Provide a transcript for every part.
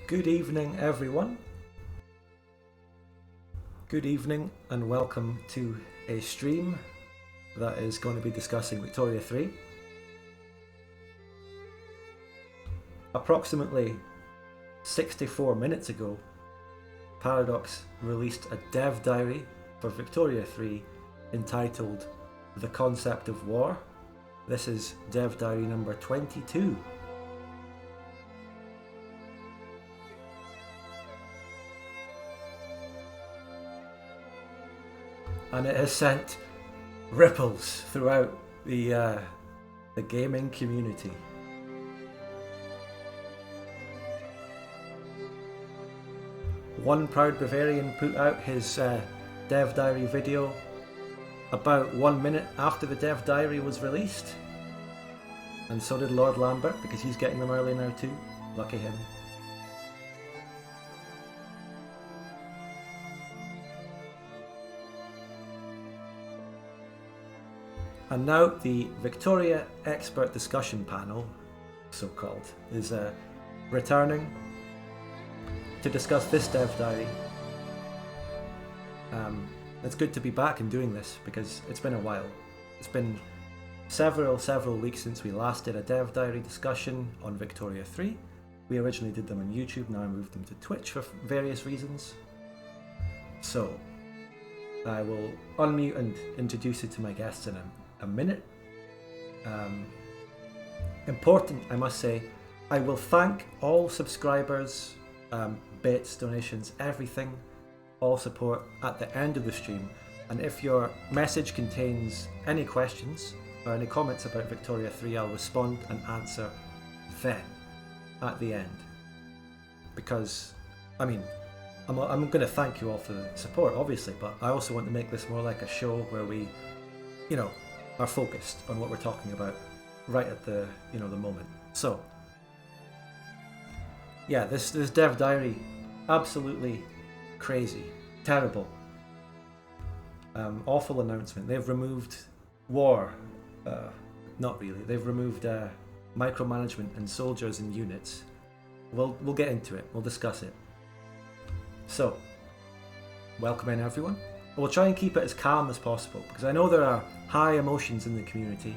Good evening, everyone. Good evening, and welcome to a stream that is going to be discussing Victoria 3. Approximately 64 minutes ago, Paradox released a dev diary for Victoria 3 entitled The Concept of War. This is dev diary number 22. And it has sent ripples throughout the gaming community. One proud Bavarian put out his dev diary video about 1 minute after the dev diary was released. And so did Lord Lambert, because he's getting them early now too. Lucky him. And now the Victoria Expert Discussion Panel, so-called, is returning to discuss this dev diary. It's good to be back and doing this because it's been a while. It's been several weeks since we last did a dev diary discussion on Victoria 3. We originally did them on YouTube, now I moved them to Twitch for various reasons. So, I will unmute and introduce you to my guests in a minute. Important, I must say, I will thank all subscribers, bits, donations, everything, all support at the end of the stream. And if your message contains any questions or any comments about Victoria 3, I'll respond and answer then, at the end. Because, I mean, I'm going to thank you all for the support, obviously, but I also want to make this more like a show where we, are focused on what we're talking about right at the, the moment. So, yeah, this dev diary, absolutely crazy, terrible, awful announcement. They've removed war, not really. They've removed micromanagement and soldiers and units. We'll get into it. We'll discuss it. So, welcome in everyone. We'll try and keep it as calm as possible because I know there are high emotions in the community.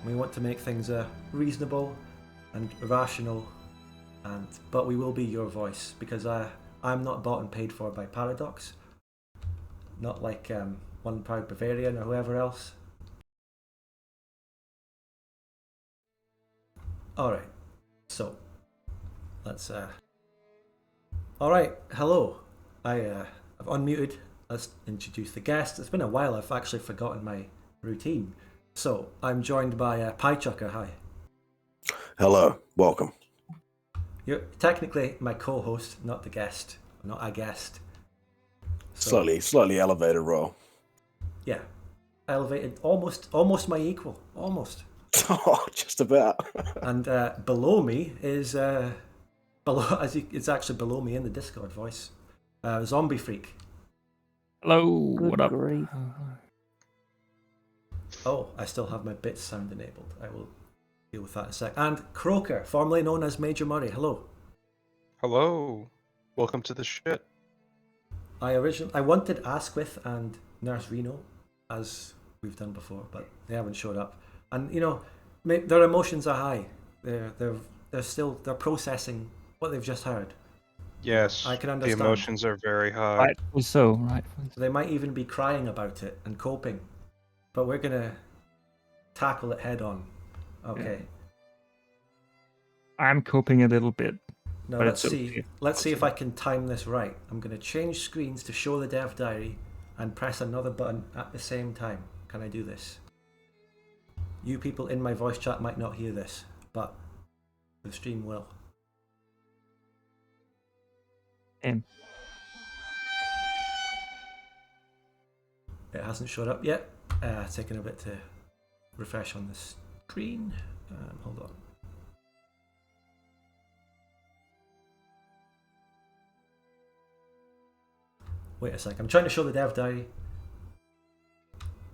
We want to make things reasonable and rational, but we will be your voice because I'm not bought and paid for by Paradox, not like One Proud Bavarian or whoever else. Alright, so let's alright, hello. I've unmuted. Let's introduce the guest. It's been a while, I've actually forgotten my routine. So, I'm joined by Piechucker. Hi. Hello, welcome. You're technically my co-host, not the guest. Not a guest. So, Slightly elevated role. Yeah. Elevated, almost my equal. Almost. Oh, just about. And below me is, it's actually below me in the Discord voice, Zombie Freak. Hello, Good what up? grief. Oh, I still have my bits sound enabled. I will deal with that in a sec. And Croaker, formerly known as Major Murray. Hello. Hello. Welcome to the shit. I wanted Asquith and Nurse Reno, as we've done before, but they haven't showed up. And their emotions are high. They're processing what they've just heard. Yes, I can the understand. emotions are very high. Rightfully so, rightfully so. They might even be crying about it and coping, but we're gonna tackle it head on. Okay. I'm coping a little bit. Now But let's it's see. okay. Let's see if I can time this right. I'm gonna change screens to show the dev diary and press another button at the same time. Can I do this? You people in my voice chat might not hear this, but the stream will. And It hasn't showed up yet. Taking a bit to refresh on the screen. Hold on. Wait a sec. I'm trying to show the dev diary.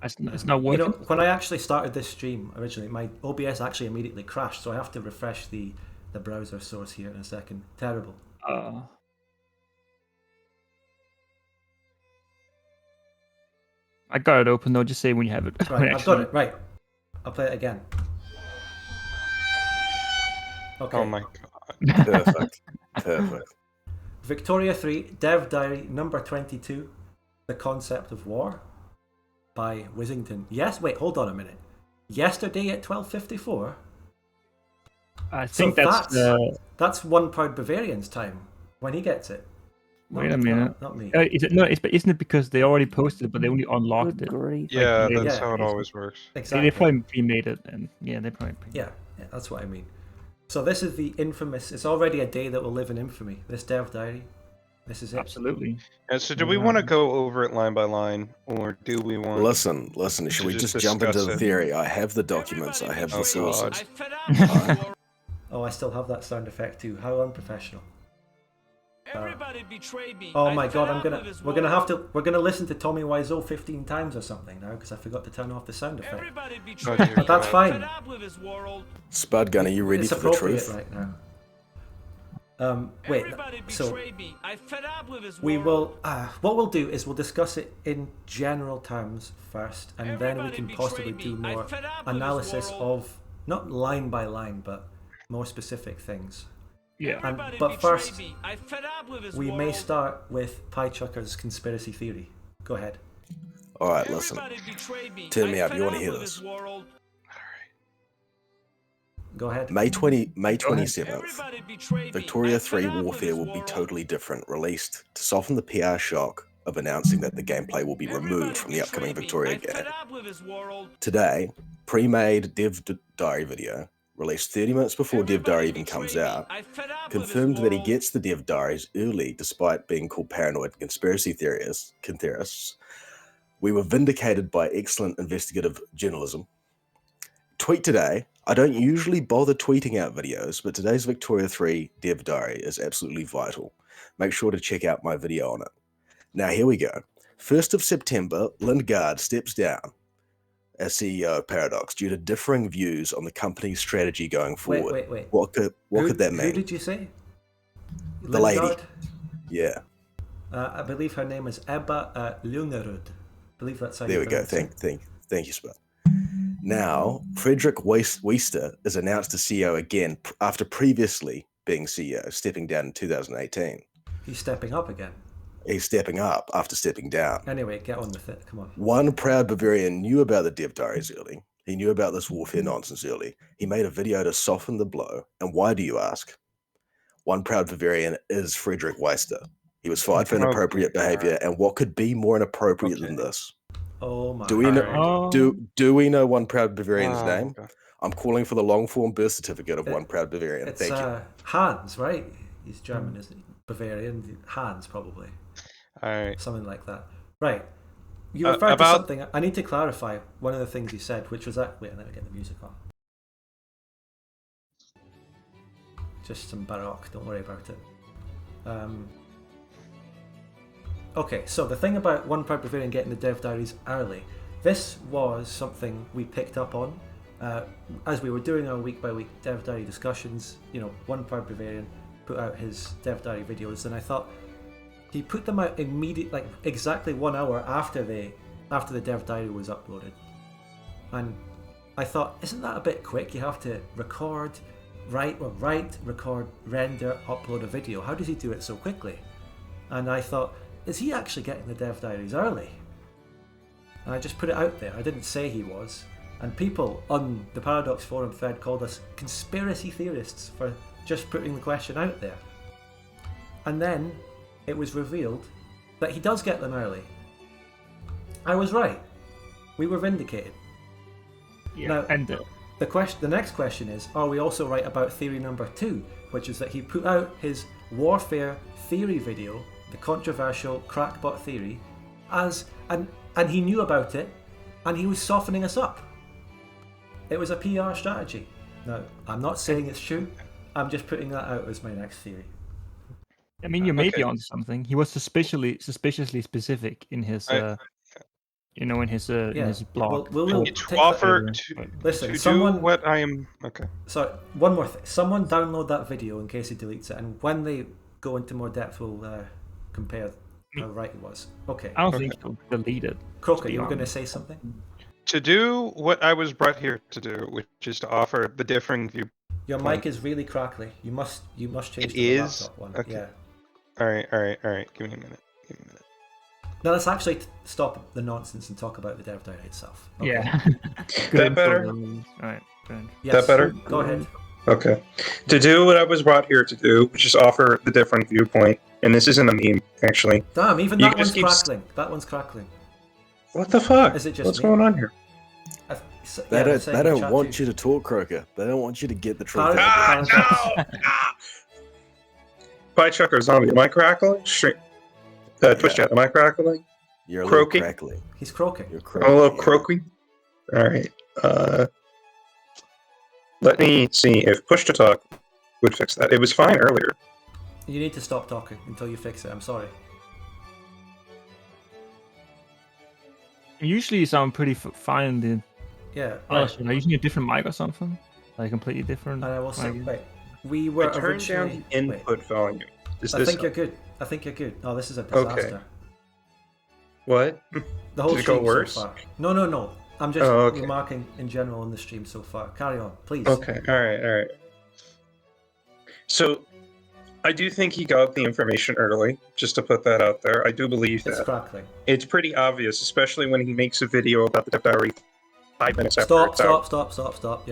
it's not working. When I actually started this stream originally, my OBS actually immediately crashed, so I have to refresh the browser source here in a second. Terrible. I got it open though. Just say when you have it. Right, I've got it. Right. I'll play it again. Okay. Oh my god. Perfect. Perfect. Victoria 3, Dev Diary number 22, The Concept of War by Wissington. Yes, wait, hold on a minute. Yesterday at 12:54? I So think that's One Proud Bavarian's time when he gets it. Wait a minute. Not me. Is it no? Isn't it because they already posted it, but they only unlocked it? Yeah, Like, that's yeah, how it it's- always works. Exactly. They probably pre-made it, and yeah, they probably. Yeah, that's what I mean. So this is the infamous. It's already a day that will live in infamy. This Dev Diary. This is it. Absolutely. And so, do we want to go over it line by line, or do we want? Listen. Should we just just jump into discuss the it? theory? I have the documents. I have the Oh, sources. God. Oh, I still have that sound effect too. How unprofessional. Everybody betrayed me. Oh my god, we're gonna listen to Tommy Wiseau 15 times or something now because I forgot to turn off the sound effect. Everybody Oh, betrayed dear me. But that's God. fine. Fed up with his world. Spud Gun, are you ready It's for the appropriate truth? right now. Wait. Everybody So betrayed me. I fed up with his we world. will. What we'll do is we'll discuss it in general terms first, and then we Everybody can betrayed possibly me. do more I fed up with his analysis world. of not line by line, but more specific things. Yeah. Everybody but betrayed first, me. I fed up with his We world. may start with Piechucker's conspiracy theory. Go ahead. All right, listen. Everybody betrayed me. Turn I me up. fed You wanna up hear with this? his world. Go ahead. May 27th. Everybody betrayed me. Victoria I fed 3 up with Warfare his will be world. totally different, released to soften the PR shock of announcing that the gameplay will be removed Everybody from the upcoming betrayed me. Victoria I game. fed up with his world. Today, pre-made Dev Diary video, released 30 minutes before Dev Diary even Everybody comes betrayed me. out, I fed up with his confirmed that he world. gets the Dev Diaries early despite being called paranoid conspiracy theorists. We were vindicated by excellent investigative journalism. Tweet today. I don't usually bother tweeting out videos, but today's Victoria 3 Dev Diary is absolutely vital. Make sure to check out my video on it. Now, here we go. 1st of September, Lindgaard steps down as CEO of Paradox due to differing views on the company's strategy going forward. Wait. What could that mean? Who did you say? The lady. Lingard? Yeah, I believe her name is Ebba Lungerud. I believe that's how there you we go. pronounce it. Thank you, Spud. Now, Frederick Weister is announced as CEO again after previously being CEO, stepping down in 2018. He's stepping up again. He's stepping up after stepping down. Anyway, get on with it. Come on. One proud Bavarian knew about the Dev Diaries early. He knew about this warfare nonsense early. He made a video to soften the blow. And why, do you ask? One proud Bavarian is Frederick Weister. He was fired for inappropriate behavior, and what could be more inappropriate than this? Oh my. Do we know? Oh. Do we know one proud Bavarian's Oh, name? God. I'm calling for the long form birth certificate of It- one proud Bavarian. It's Thank you. Hans, right? He's German, isn't he? Bavarian. Hans, probably. All right. Something like that. Right. You referred to about- something. I need to clarify one of the things you said, which was that. Wait, let me get the music on. Just some baroque. Don't worry about it. Okay, so the thing about One Proud Bavarian getting the Dev Diaries early, this was something we picked up on as we were doing our week by week Dev Diary discussions. You know, One Proud Bavarian put out his Dev Diary videos, and I thought he put them out like exactly 1 hour after the Dev Diary was uploaded, and I thought, isn't that a bit quick? You have to record, record, render, upload a video. How does he do it so quickly? And I thought, is he actually getting the Dev Diaries early? And I just put it out there. I didn't say he was. And people on the Paradox forum thread called us conspiracy theorists for just putting the question out there. And then it was revealed that he does get them early. I was right. We were vindicated. Yeah. Now- And The next question is, are we also right about theory number 2, which is that he put out his warfare theory video, the controversial crackbot theory, and he knew about it, and he was softening us up. It was a PR strategy. Now, I'm not saying it's true. I'm just putting that out as my next theory. I mean, you may be okay. onto something. He was suspiciously specific in his, in his blog. We'll To take offer that. to, Listen, to someone- do what I am. Okay. So, one more thing. Someone download that video in case he deletes it, and when they go into more depth, we'll compare how right he was. Okay. I don't think so. Delete it. Croaker, you were going to say something? To do what I was brought here to do, which is to offer the differing view. Your mic is really crackly. You must change It to the is? laptop one. Okay. Yeah. All right. Give me a minute. Now let's actually stop the nonsense and talk about the dev diary itself. Okay. Yeah. That better? All right. Good. Yes, That better? Go ahead. Okay. To do what I was brought here to do, which is offer the different viewpoint, and this isn't a meme, actually. Damn, even You that one's just keep crackling. That one's crackling. What the fuck? Is it just What's me? going on here? They don't want you to talk, Croaker. They don't want you to get the truth. Piechucker zombie, am I crackling? Twitch chat, am I crackling? You're a Croaking? little crackly. He's croaking. You're I'm croaking. a little yeah. croaking. Alright. Let me see if push to talk would fix that. It was fine earlier. You need to stop talking until you fix it. I'm sorry. Usually you sound pretty fine in the. Yeah. Oh, Right. shit, are you using a different mic or something? Like completely different. And I will say, mic? wait. We were I turned down originally. the input volume. Is I this think you're good. I think you're good. Oh, this is a disaster. What? The whole Did it go stream worse? so far. No. I'm just Oh, okay. remarking in general on the stream so far. Carry on, please. Okay, alright. So, I do think he got the information early, just to put that out there. I do believe It's that. crackling. It's pretty obvious, especially when he makes a video about the Death Diary 5 minutes after it's out. Stop.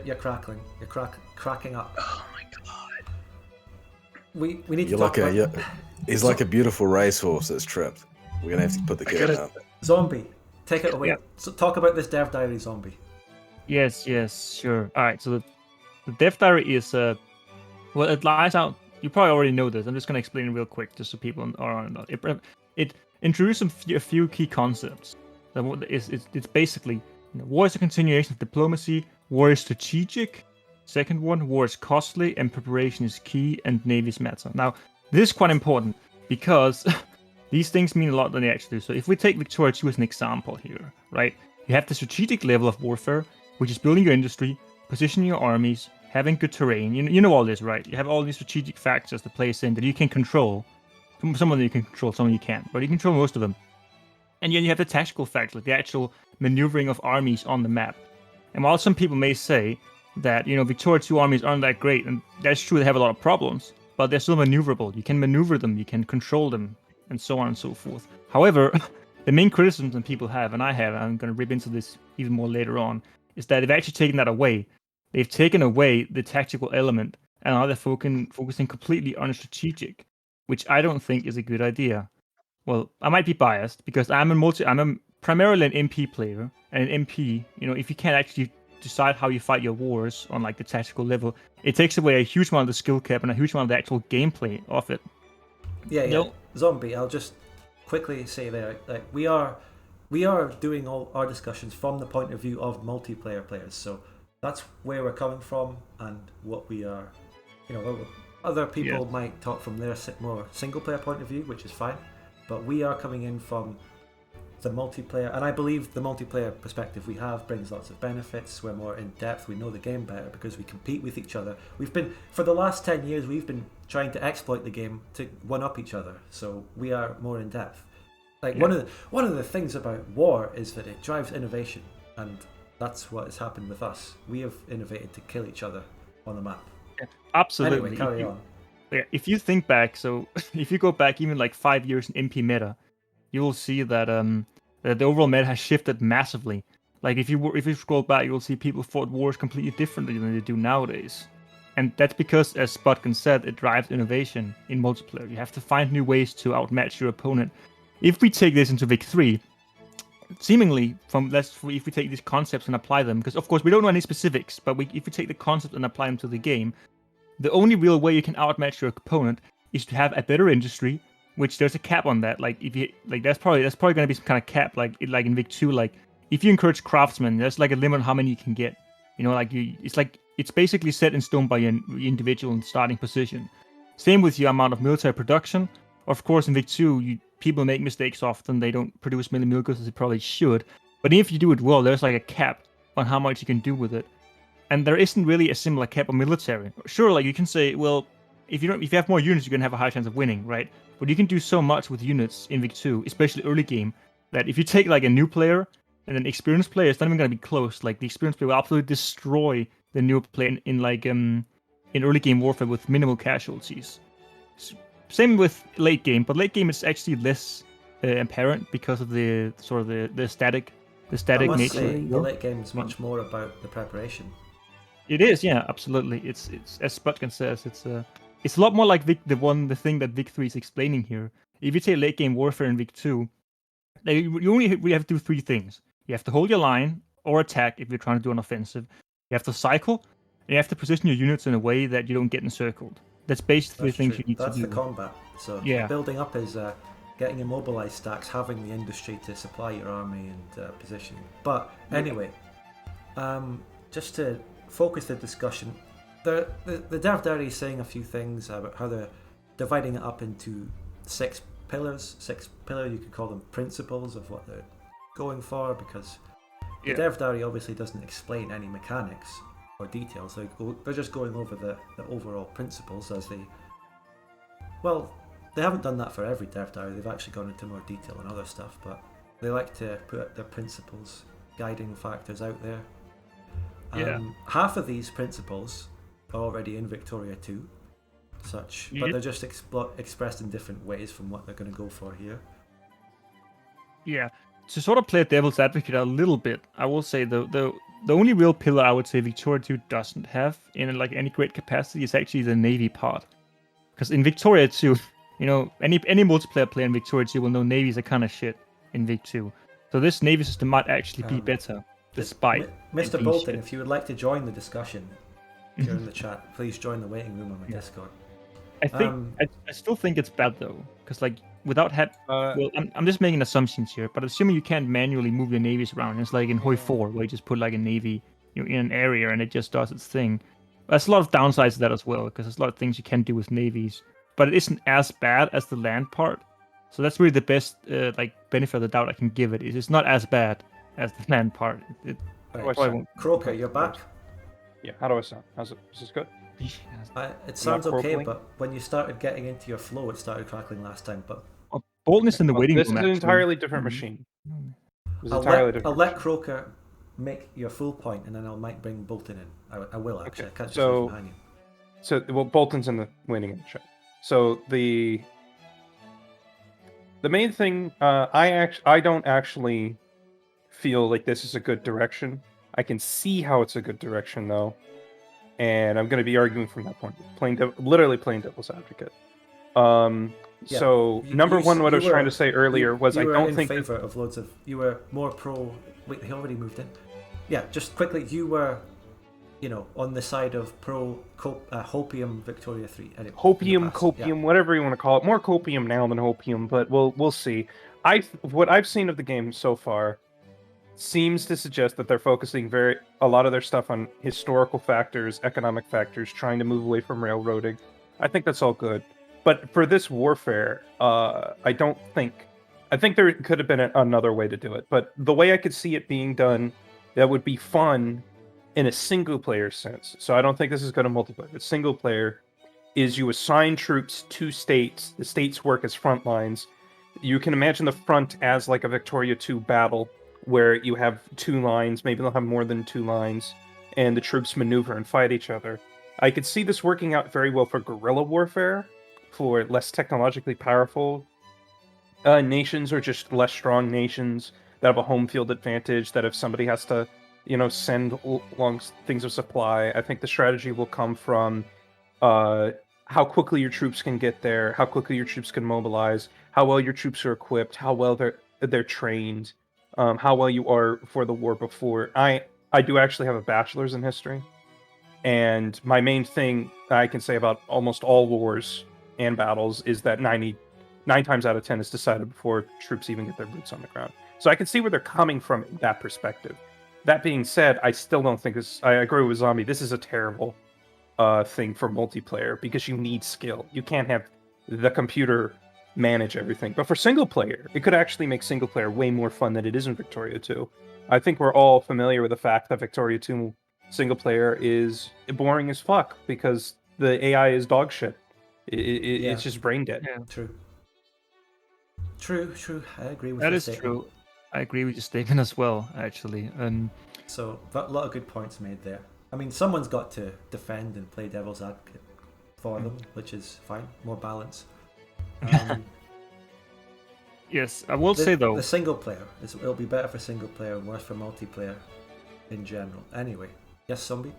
You're crackling. You're cracking up. Oh my god. We need to You're talk like about he's like a beautiful racehorse that's tripped. We're gonna have to put the curtain up. zombie. Take it away. Yeah. So talk about this dev diary zombie. Yes, sure. All right, so the Death Diary is well, it lies out. You probably already know this. I'm just gonna explain it real quick, just so people are. It introduces a few key concepts. It's basically war is a continuation of diplomacy. War is strategic. Second one, war is costly, and preparation is key, and navies matter. Now, this is quite important because these things mean a lot than they actually do. So if we take Victoria 2 as an example here, right? You have the strategic level of warfare, which is building your industry, positioning your armies, having good terrain. You know all this, right? You have all these strategic factors that plays in that you can control. Some of them you can control, some of them you can't, but you control most of them. And then you have the tactical factor, like the actual maneuvering of armies on the map. And while some people may say that, Victoria 2 armies aren't that great, and that's true, they have a lot of problems, but they're still maneuverable. You can maneuver them, you can control them, and so on and so forth. However, the main criticism that people have, and I have, and I'm going to rip into this even more later on, is that they've actually taken that away. They've taken away the tactical element, and now they're focusing completely on strategic, which I don't think is a good idea. Well, I might be biased because I'm primarily an MP player, and an MP, if you can't actually decide how you fight your wars on like the tactical level, it takes away a huge amount of the skill cap and a huge amount of the actual gameplay of it. Yeah. Zombie, I'll just quickly say there, like we are doing all our discussions from the point of view of multiplayer players, so that's where we're coming from and what we are. Other people might talk from their more single player point of view, which is fine, but we are coming in from the multiplayer, and I believe the multiplayer perspective we have brings lots of benefits. We're more in depth, we know the game better because we compete with each other. For the last 10 years, we've been trying to exploit the game to one up each other, so we are more in depth. One of the things about war is that it drives innovation, and that's what has happened with us. We have innovated to kill each other on the map. Yeah, absolutely. Anyway, carry on. Yeah, if you think back, so if you go back even like 5 years in MP meta, you will see that that the overall meta has shifted massively. Like if you scroll back, you will see people fought wars completely differently than they do nowadays. And that's because, as Spotkin said, it drives innovation in multiplayer. You have to find new ways to outmatch your opponent. If we take this into Vic 3, seemingly if we take these concepts and apply them, because of course we don't know any specifics, but if we take the concept and apply them to the game, the only real way you can outmatch your opponent is to have a better industry, which there's a cap on that. Like if you that's probably going to be some kind of cap, like in Vic 2, like if you encourage craftsmen, there's like a limit on how many you can get. It's basically set in stone by your individual and starting position. Same with your amount of military production. Of course, in Vic 2, people make mistakes often. They don't produce many mil goods as they probably should. But if you do it well, there's like a cap on how much you can do with it. And there isn't really a similar cap on military. Sure, like you can say, well, if you have more units, you're gonna have a high chance of winning, right? But you can do so much with units in Vic 2, especially early game, that if you take like a new player and an experienced player, it's not even gonna be close. Like the experienced player will absolutely destroy the new player in early game warfare with minimal casualties. Same with late game, but late game is actually less apparent because of the sort of the static I must nature. say, the late game is much more about the preparation. It is, yeah, absolutely. It's as Sputkin says, it's a lot more like the thing that Vic 3 is explaining here. If you take late game warfare in Vic 2, you only really have to do 3 things. You have to hold your line or attack if you're trying to do an offensive. You have to cycle, and you have to position your units in a way that you don't get encircled. That's basically the things you need That's to do. the combat. So Yeah. building up is getting immobilized stacks, having the industry to supply your army and positioning. But anyway, just to focus the discussion, the Dev Diary is saying a few things about how they're dividing it up into 6 pillars. 6 pillars, you could call them principles of what they're going for, because the Dev Diary obviously doesn't explain any mechanics or details. They're just going over the overall principles as they... Well, they haven't done that for every Dev Diary. They've actually gone into more detail on other stuff, but they like to put their principles, guiding factors out there. Half of these principles are already in Victoria 2, but they're just expressed in different ways from what they're going to go for here. Yeah. To sort of play devil's advocate a little bit, I will say the only real pillar I would say Victoria 2 doesn't have in like any great capacity is actually the Navy part. Because in Victoria 2, any multiplayer player in Victoria 2 will know navies are kind of shit in Vic 2. So this Navy system might actually be better, despite... Mr. Bolton, if you would like to join the discussion during the chat, please join the waiting room on the Discord. I still think it's bad though, because like without well, I'm just making assumptions here, but assuming you can't manually move your navies around, it's like in Hoi 4 where you just put like a navy in an area and it just does its thing. There's a lot of downsides to that as well, because there's a lot of things you can do with navies, but it isn't as bad as the land part. So that's really the best benefit of the doubt I can give it. It's not as bad as the land part. Croaker, you're back. Yeah, how do I sound? Is this good? It sounds okay, but when you started getting into your flow, it started crackling last time. But Bolton is in the waiting room. This is an entirely different machine. I'll let Croaker make your full point, and then I might bring Bolton in. I will actually. Okay. I can't just leave behind you. Bolton's in the waiting room. So the main thing, I don't actually feel like this is a good direction. I can see how it's a good direction though, and I'm going to be arguing from that point, literally playing devil's advocate. So number one, what I was trying to say earlier was I don't think in favor of loads of. You were more pro. Wait, he already moved in. Yeah, just quickly, you were, on the side of pro Hopium Victoria 3. Hopium, copium, whatever you want to call it. More copium now than hopium, but we'll see. What I've seen of the game so far seems to suggest that they're focusing a lot of their stuff on historical factors, economic factors, trying to move away from railroading. I think that's all good. But for this warfare, I think there could have been another way to do it. But the way I could see it being done, that would be fun in a single player sense. So I don't think this is going to multiplayer. But single player is you assign troops to states. The states work as front lines. You can imagine the front as like a Victoria 2 battle, where you have 2 lines, maybe they'll have more than 2 lines, and the troops maneuver and fight each other. I could see this working out very well for guerrilla warfare, for less technologically powerful nations, or just less strong nations that have a home field advantage, that if somebody has to, send long things of supply, I think the strategy will come from how quickly your troops can get there, how quickly your troops can mobilize, how well your troops are equipped, how well they're trained, how well you are for the war before. I do actually have a bachelor's in history, and my main thing I can say about almost all wars and battles is that 9 times out of 10 is decided before troops even get their boots on the ground. So I can see where they're coming from in that perspective. That being said, I still don't think this... I agree with Zombie. This is a terrible thing for multiplayer, because you need skill. You can't have the computer manage everything. But for single player, it could actually make single player way more fun than it is in Victoria 2. I think we're all familiar with the fact that Victoria 2 single player is boring as fuck, because the AI is dog shit. Yeah. It's just brain dead. Yeah. True. I agree with That your is statement. true. I agree with your statement as well, actually. And So, a lot of good points made there. I mean, someone's got to defend and play devil's advocate for them, which is fine. More balance. yes, I will say though. The single player, it'll be better for single player and worse for multiplayer in general. Anyway, yes, Zombie?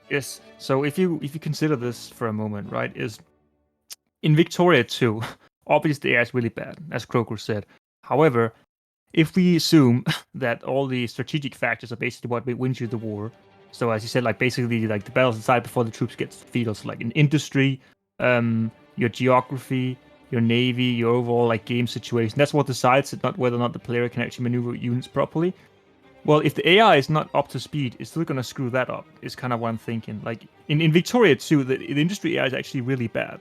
Yes. So if you consider this for a moment, right, is in Victoria 2, obviously the AI is really bad, as Croaker said. However, if we assume that all the strategic factors are basically what wins you the war, so as you said, like basically like the battles decide before the troops get to the field, so like in industry, your geography, your navy, your overall like game situation, that's what decides it, not whether or not the player can actually maneuver units properly. Well, if the AI is not up to speed, it's still gonna screw that up. Is kind of what I'm thinking. Like in Victoria 2, the industry AI is actually really bad,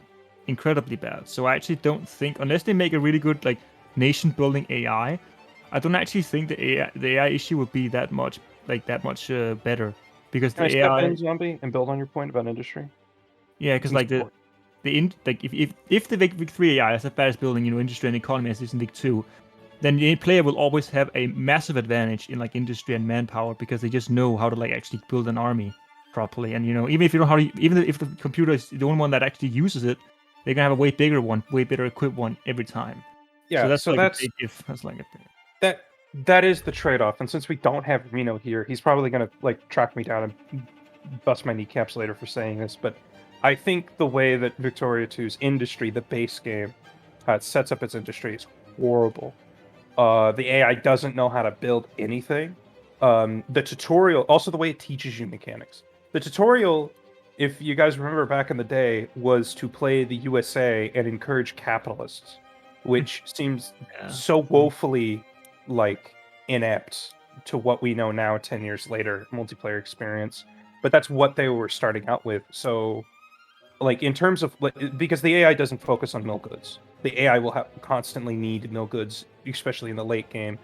incredibly bad. So I actually don't think, unless they make a really good like nation building AI, I don't actually think the AI issue would be that much better, because Can I the step AI, in, Zombie, and build on your point about industry? yeah, because like if the Vic 3 AI is as bad as building industry and economy as is in Vic 2, then the player will always have a massive advantage in like industry and manpower, because they just know how to like actually build an army properly. And even if you don't know how to, even if the computer is the only one that actually uses it, they're gonna have a way bigger one, way better equipped one every time. Yeah, so that's so like that's a big if. That's like a big. that is the trade-off. And since we don't have Reno here, he's probably gonna like track me down and bust my kneecaps later for saying this. But I think the way that Victoria 2's industry, the base game, sets up its industry is horrible. The AI doesn't know how to build anything. The tutorial, also the way it teaches you mechanics. The tutorial, if you guys remember back in the day, was to play the USA and encourage capitalists, which seems Yeah. so woefully like inept to what we know now 10 years later, multiplayer experience. But that's what they were starting out with. So like in terms of because the AI doesn't focus on mill goods. The AI will constantly need mill goods, especially in the late game.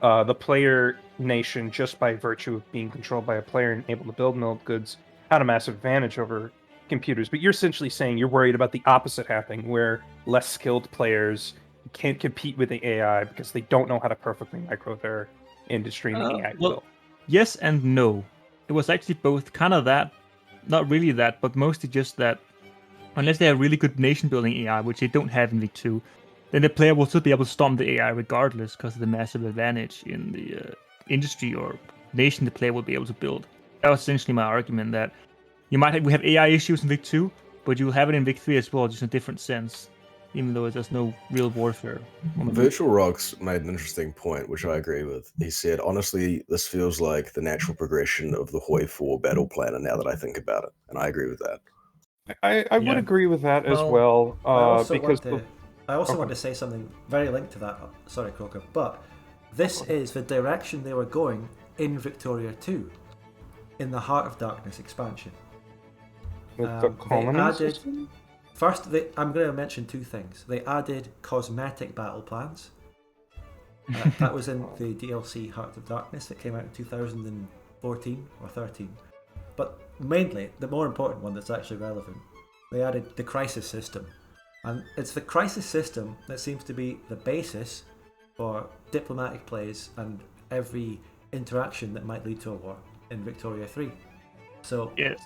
The player nation, just by virtue of being controlled by a player and able to build mill goods, had a massive advantage over computers. But you're essentially saying you're worried about the opposite happening, where less skilled players can't compete with the AI because they don't know how to perfectly micro their industry, and the AI will. Yes and no. It was actually both, kind of that, not really that, but mostly just that. Unless they have really good nation building AI, which they don't have in League 2, then the player will still be able to stomp the AI regardless, because of the massive advantage in the industry or nation the player will be able to build. That was essentially my argument, that we have AI issues in Vic 2, but you'll have it in Vic 3 as well, just in a different sense, even though there's no real warfare. Virtual Rocks made an interesting point, which I agree with. He said, honestly, this feels like the natural progression of the Hoi 4 battle planner now that I think about it. And I agree with that. I would agree with that as well. I also because want to say something very linked to that. Sorry, Croaker, but this is the direction they were going in Victoria 2, in the Heart of Darkness expansion. with the colony system? First, I'm going to mention two things. They added cosmetic battle plans. That was in the DLC Heart of Darkness that came out in 2014 or 13. But mainly, the more important one that's actually relevant, they added the crisis system. And it's the crisis system that seems to be the basis for diplomatic plays and every interaction that might lead to a war in Victoria 3. So yes,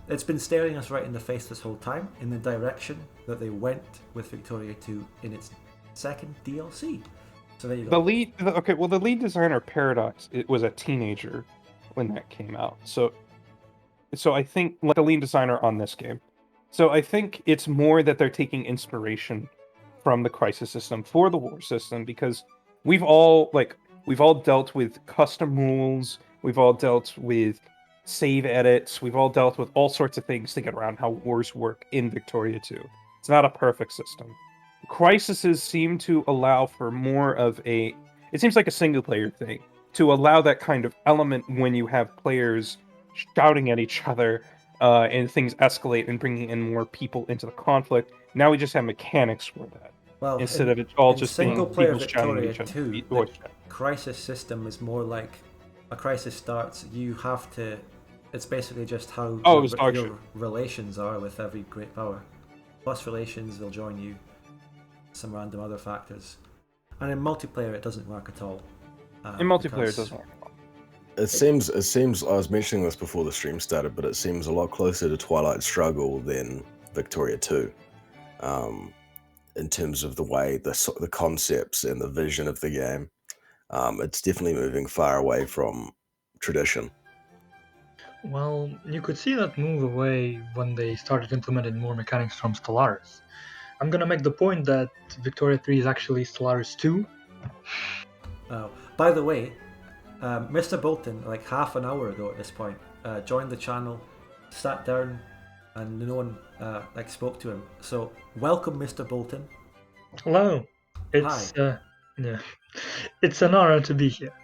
it's been staring us right in the face this whole time, in the direction that they went with Victoria 2 in its second DLC. So there you go. The lead designer, Paradox, it was a teenager when that came out. So I think, like, the lead designer on this game. So I think it's more that they're taking inspiration from the crisis system for the war system, because we've all dealt with custom rules, we've all dealt with save edits, we've all dealt with all sorts of things to get around how wars work in Victoria 2. It's not a perfect system. Crises seem to allow for more of it seems like a single player thing, to allow that kind of element when you have players shouting at each other and things escalate and bringing in more people into the conflict. Now we just have mechanics for that. Well, instead of it all in just single being player people shouting at Victoria each other. 2, the crisis system is more like a crisis starts, you have to. It's basically just how your relations are with every great power. plus relations, they'll join you, some random other factors. And in multiplayer, it doesn't work at all. In multiplayer, it because- doesn't work. It seems. I was mentioning this before the stream started, but it seems a lot closer to Twilight Struggle than Victoria 2, in terms of the way the concepts and the vision of the game. It's definitely moving far away from tradition. Well, you could see that move away when they started implementing more mechanics from Stellaris. I'm gonna make the point that Victoria 3 is actually Stellaris 2. Oh, by the way, Mr. Bolton, like half an hour ago at this point, joined the channel, sat down, and no one spoke to him. So welcome, Mr. Bolton. Hello. It's yeah. It's an honor to be here.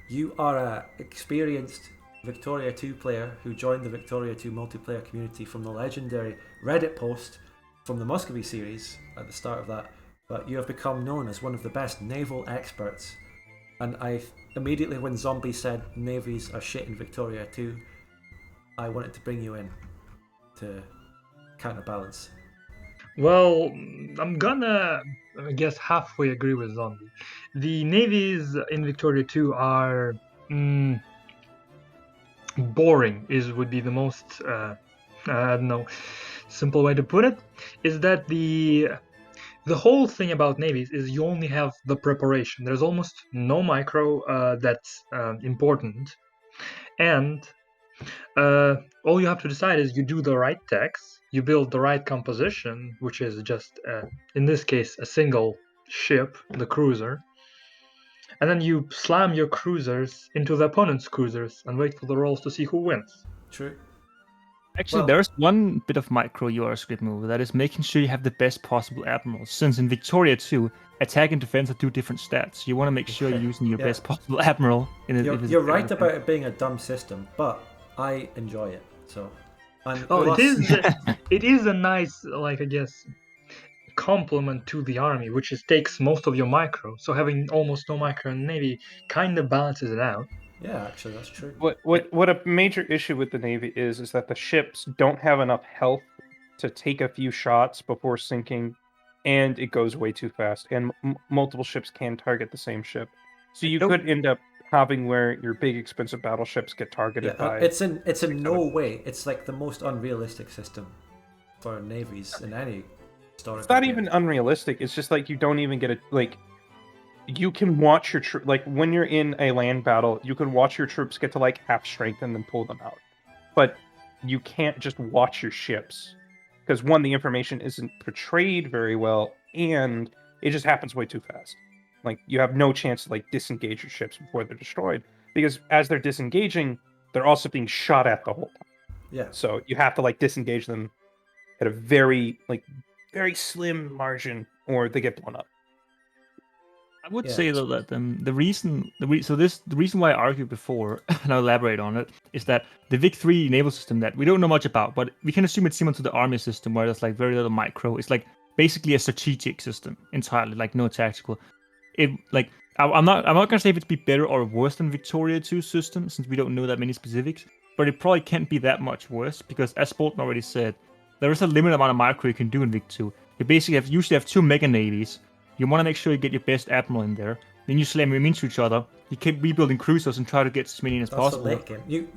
You are a experienced Victoria 2 player who joined the Victoria 2 multiplayer community from the legendary Reddit post from the Muscovy series at the start of that, but you have become known as one of the best naval experts. And I immediately, when Zombie said navies are shit in Victoria 2, I wanted to bring you in to counterbalance. Well, I'm gonna, I guess, halfway agree with Zombie. The navies in Victoria 2 are boring. Would be the most I don't know, simple way to put it. Is that the whole thing about navies is you only have the preparation. There's almost no micro that's important, and all you have to decide is you do the right techs, you build the right composition, which is just in this case a single ship, the cruiser, and then you slam your cruisers into the opponent's cruisers and wait for the rolls to see who wins. True. Actually, Well- there's one bit of micro UR-script move that is making sure you have the best possible admirals. Since in Victoria 2, attack and defense are two different stats. You want to make sure you're using your Yeah. best possible admiral. You're right about it being a dumb system, but I enjoy it. So, and Oh, plus- it is a nice, like, I guess, complement to the army, which takes most of your micro. So having almost no micro in Navy kind of balances it out. Yeah, actually, that's true. What a major issue with the Navy is that the ships don't have enough health to take a few shots before sinking, and it goes way too fast. And multiple ships can target the same ship, so you could end up having where your big expensive battleships get targeted by. It's in no way. It's like the most unrealistic system for navies in any historical. It's not game. even unrealistic. It's just like you don't even get it. Like, you can watch your like when you're in a land battle, you can watch your troops get to like half strength and then pull them out. But you can't just watch your ships because one, the information isn't portrayed very well, and it just happens way too fast. Like, you have no chance to like disengage your ships before they're destroyed, because as they're disengaging, they're also being shot at the whole time. Yeah. So you have to like disengage them at a very slim margin, or they get blown up. I would Yeah, say though that the reason why I argued before, and I'll elaborate on it, is that the Vic 3 naval system that we don't know much about, but we can assume it's similar to the army system where there's like very little micro. It's like basically a strategic system entirely, like no tactical. I'm not gonna say if it's be better or worse than Victoria 2 system, since we don't know that many specifics, but it probably can't be that much worse, because as Bolton already said, there is a limited amount of micro you can do in Vic 2. You basically usually have two mega navies. You want to make sure you get your best admiral in there. Then you slam them into each other. You keep rebuilding cruisers and try to get as many in as That's possible. the late game.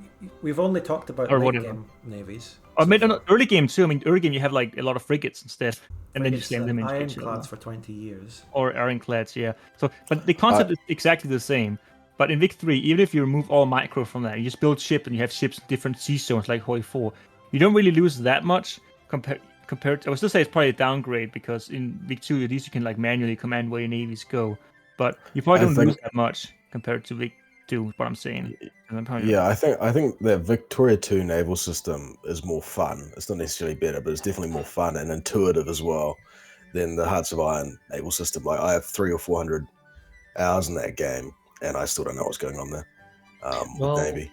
We've only talked about Or late whatever. game navies. Or so maybe far. early game too. I mean, early game you have like a lot of frigates instead, and then you Frigates slam them and into each ironclads other. for 20 years. Or ironclads, yeah. So, but the concept is exactly the same. But in Vic 3, even if you remove all micro from that, you just build ship and you have ships in different sea zones like Hoi 4, you don't really lose that much compared. I would still say it's probably a downgrade, because in Vic 2 at least you can like manually command where your navies go, but you probably I don't think- lose that much compared to Vic 2. Is what I'm saying. And I'm probably- Yeah, I think the Victoria 2 naval system is more fun. It's not necessarily better, but it's definitely more fun and intuitive as well than the Hearts of Iron naval system. Like, I have 300 or 400 hours in that game, and I still don't know what's going on there Well, with Navy.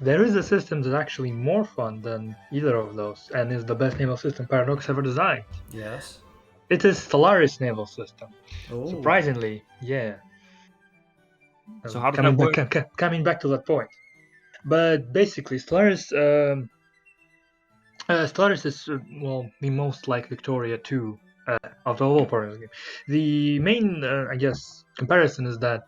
there is a system that's actually more fun than either of those, and is the best naval system Paradox ever designed. Yes. It is Stellaris naval system. Oh. Surprisingly, yeah. So how does that work? Coming back to that point. But basically, Stellaris Stellaris is the most like Victoria 2 of the whole part of the game. The main, I guess, comparison is that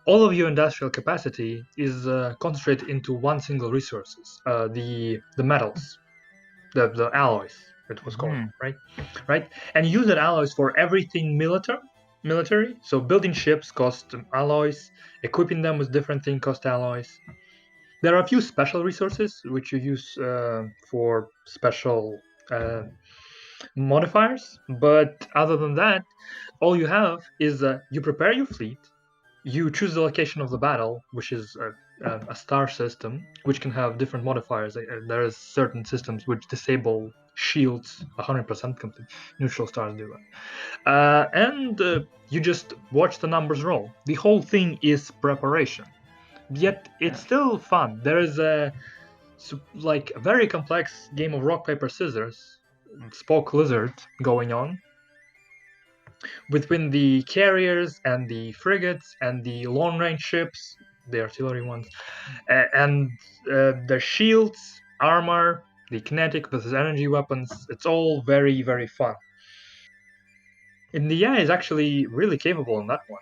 all of your industrial capacity is concentrated into one single resources, the metals, the alloys. It was called, right, and you use that alloys for everything military. So building ships cost alloys, equipping them with different things cost alloys. There are a few special resources which you use for special modifiers, but other than that, all you have is you prepare your fleet, you choose the location of the battle, which is a star system, which can have different modifiers. There is certain systems which disable shields 100% complete. Neutral stars do that. And you just watch the numbers roll. The whole thing is preparation. Yet it's still fun. There is a very complex game of rock paper scissors, Spock Lizard going on between the carriers and the frigates and the long range ships, the artillery ones, and the shields, armor, the kinetic versus energy weapons. It's all very, very fun. And the AI is actually really capable in that one.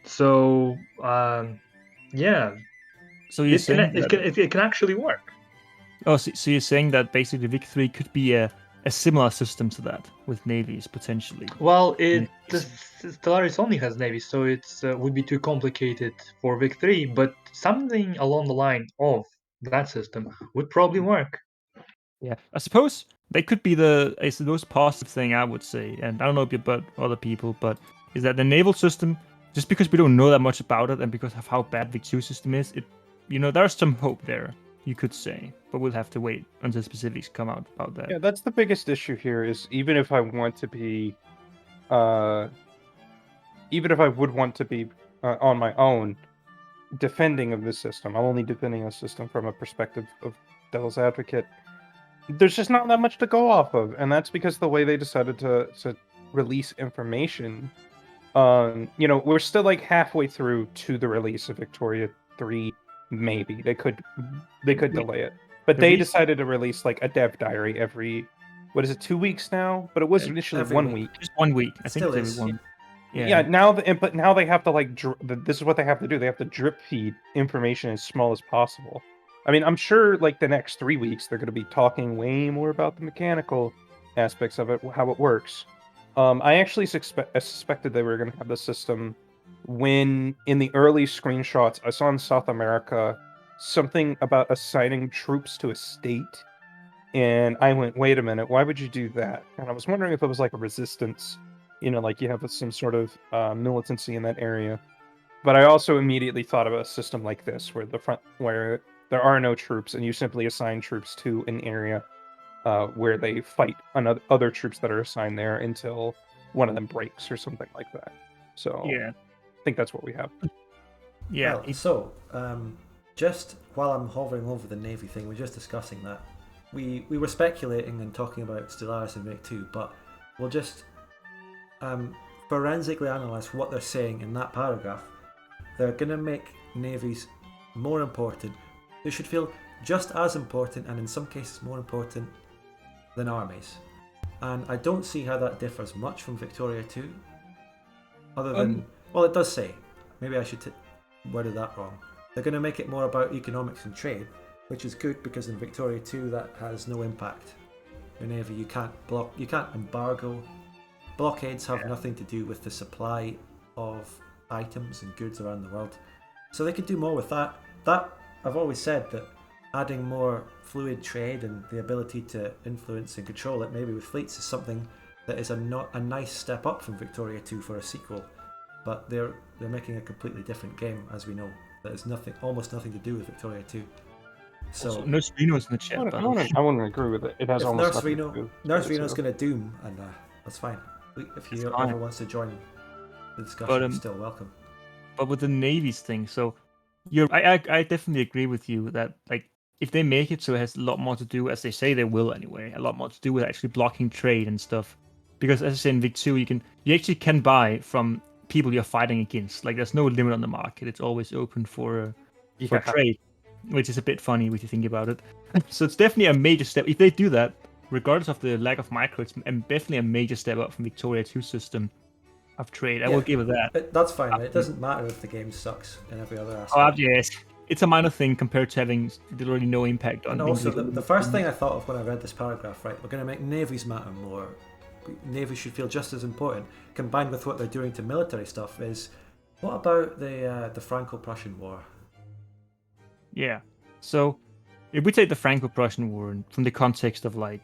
So, yeah. So you're saying it can actually work. Oh, so you're saying that basically Vic 3 could be a similar system to that with navies potentially? Well, Stellaris only has navies, so it would be too complicated for Vic 3. But something along the line of that system would probably work. Yeah, I suppose they could be the most positive thing I would say, and I don't know about other people, but is that the naval system, just because we don't know that much about it and because of how bad Vic 2 system is, there's some hope there, you could say, but we'll have to wait until specifics come out about that. Yeah, that's the biggest issue here. Is even if I want to be, even if I would want to be on my own, defending of this system, I'm only defending a system from a perspective of devil's advocate. There's just not that much to go off of, and that's because the way they decided to release information. We're still like halfway through to the release of Victoria 3. Maybe they could delay it, but they decided to release like a dev diary every, 2 weeks now? But it was initially 1 week. Just 1 week. I think Still it was is. 1. Yeah. But now they have to like. This is what they have to do. They have to drip feed information as small as possible. I mean, I'm sure like the next 3 weeks they're going to be talking way more about the mechanical aspects of it, how it works. I actually suspected they were going to have the system when in the early screenshots I saw in South America something about assigning troops to a state, and I went, wait a minute, why would you do that? And I was wondering if it was like a resistance, like you have some sort of militancy in that area. But I also immediately thought of a system like this, where there are no troops, and you simply assign troops to an area where they fight other troops that are assigned there until one of them breaks or something like that. So yeah, I think that's what we have. Yeah. Well, so just while I'm hovering over the Navy thing, we're just discussing that. We were speculating and talking about Stellaris and Vic 2, but we'll just forensically analyse what they're saying in that paragraph. They're going to make navies more important. They should feel just as important, and in some cases more important, than armies. And I don't see how that differs much from Victoria 2. Other than, well, it does say, maybe I should worded that wrong. They're going to make it more about economics and trade, which is good because in Victoria 2 that has no impact. Your navy, you can't embargo. Blockades have nothing to do with the supply of items and goods around the world. So they could do more with that. I've always said that adding more fluid trade and the ability to influence and control it, maybe with fleets, is something that is a nice step up from Victoria 2 for a sequel. But they're making a completely different game, as we know. That has almost nothing to do with Victoria 2. So Nurse Reno's in the chat. I wouldn't agree with it. It has almost nothing to do. Nurse Reno's going to doom, and that's fine. If he ever wants to join the discussion, he's still welcome. But with the navies thing, so I definitely agree with you that like if they make it so it has a lot more to do, as they say they will anyway, a lot more to do with actually blocking trade and stuff. Because as I say in Vic 2, you actually can buy from people you're fighting against. Like there's no limit on the market; it's always open for trade. which is a bit funny if you think about it. So it's definitely a major step. If they do that, regardless of the lack of micro, it's definitely a major step up from Victoria 2 system of trade. I will give it that. That's fine. Right? It doesn't matter if the game sucks in every other aspect. Oh, yes. It's a minor thing compared to having literally no impact on. And also, the first thing I thought of when I read this paragraph, right, we're going to make navies matter more. Navies should feel just as important, combined with what they're doing to military stuff. Is what about the Franco-Prussian War? Yeah. So, if we take the Franco-Prussian War from the context of like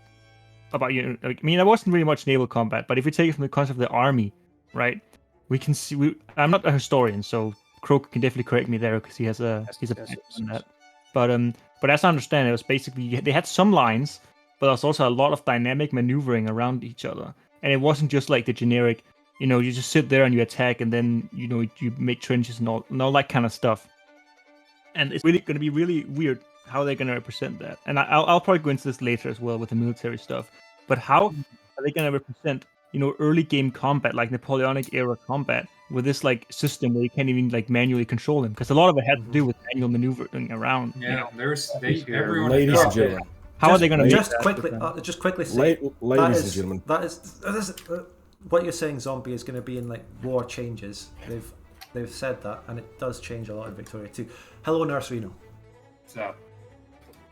about there wasn't really much naval combat, but if we take it from the concept of the army, right, we can see. I'm not a historian, so Croaker can definitely correct me there because he's a background on that. But as I understand it, was basically they had some lines, but there was also a lot of dynamic maneuvering around each other, and it wasn't just like the generic, you just sit there and you attack, and then you make trenches and all that kind of stuff. And it's really going to be really weird how they're going to represent that. And I'll probably go into this later as well with the military stuff. But how are they going to represent, early game combat, like Napoleonic era combat, with this like system where you can't even like manually control them? Because a lot of it had to do with manual maneuvering around. Yeah, everyone. Ladies and gentlemen. How are they going to just quickly say, ladies and gentlemen, that is what you're saying, Zombie, is going to be in like war changes. They've said that, and it does change a lot in Victoria too. Hello, Nurse Reno. What's up?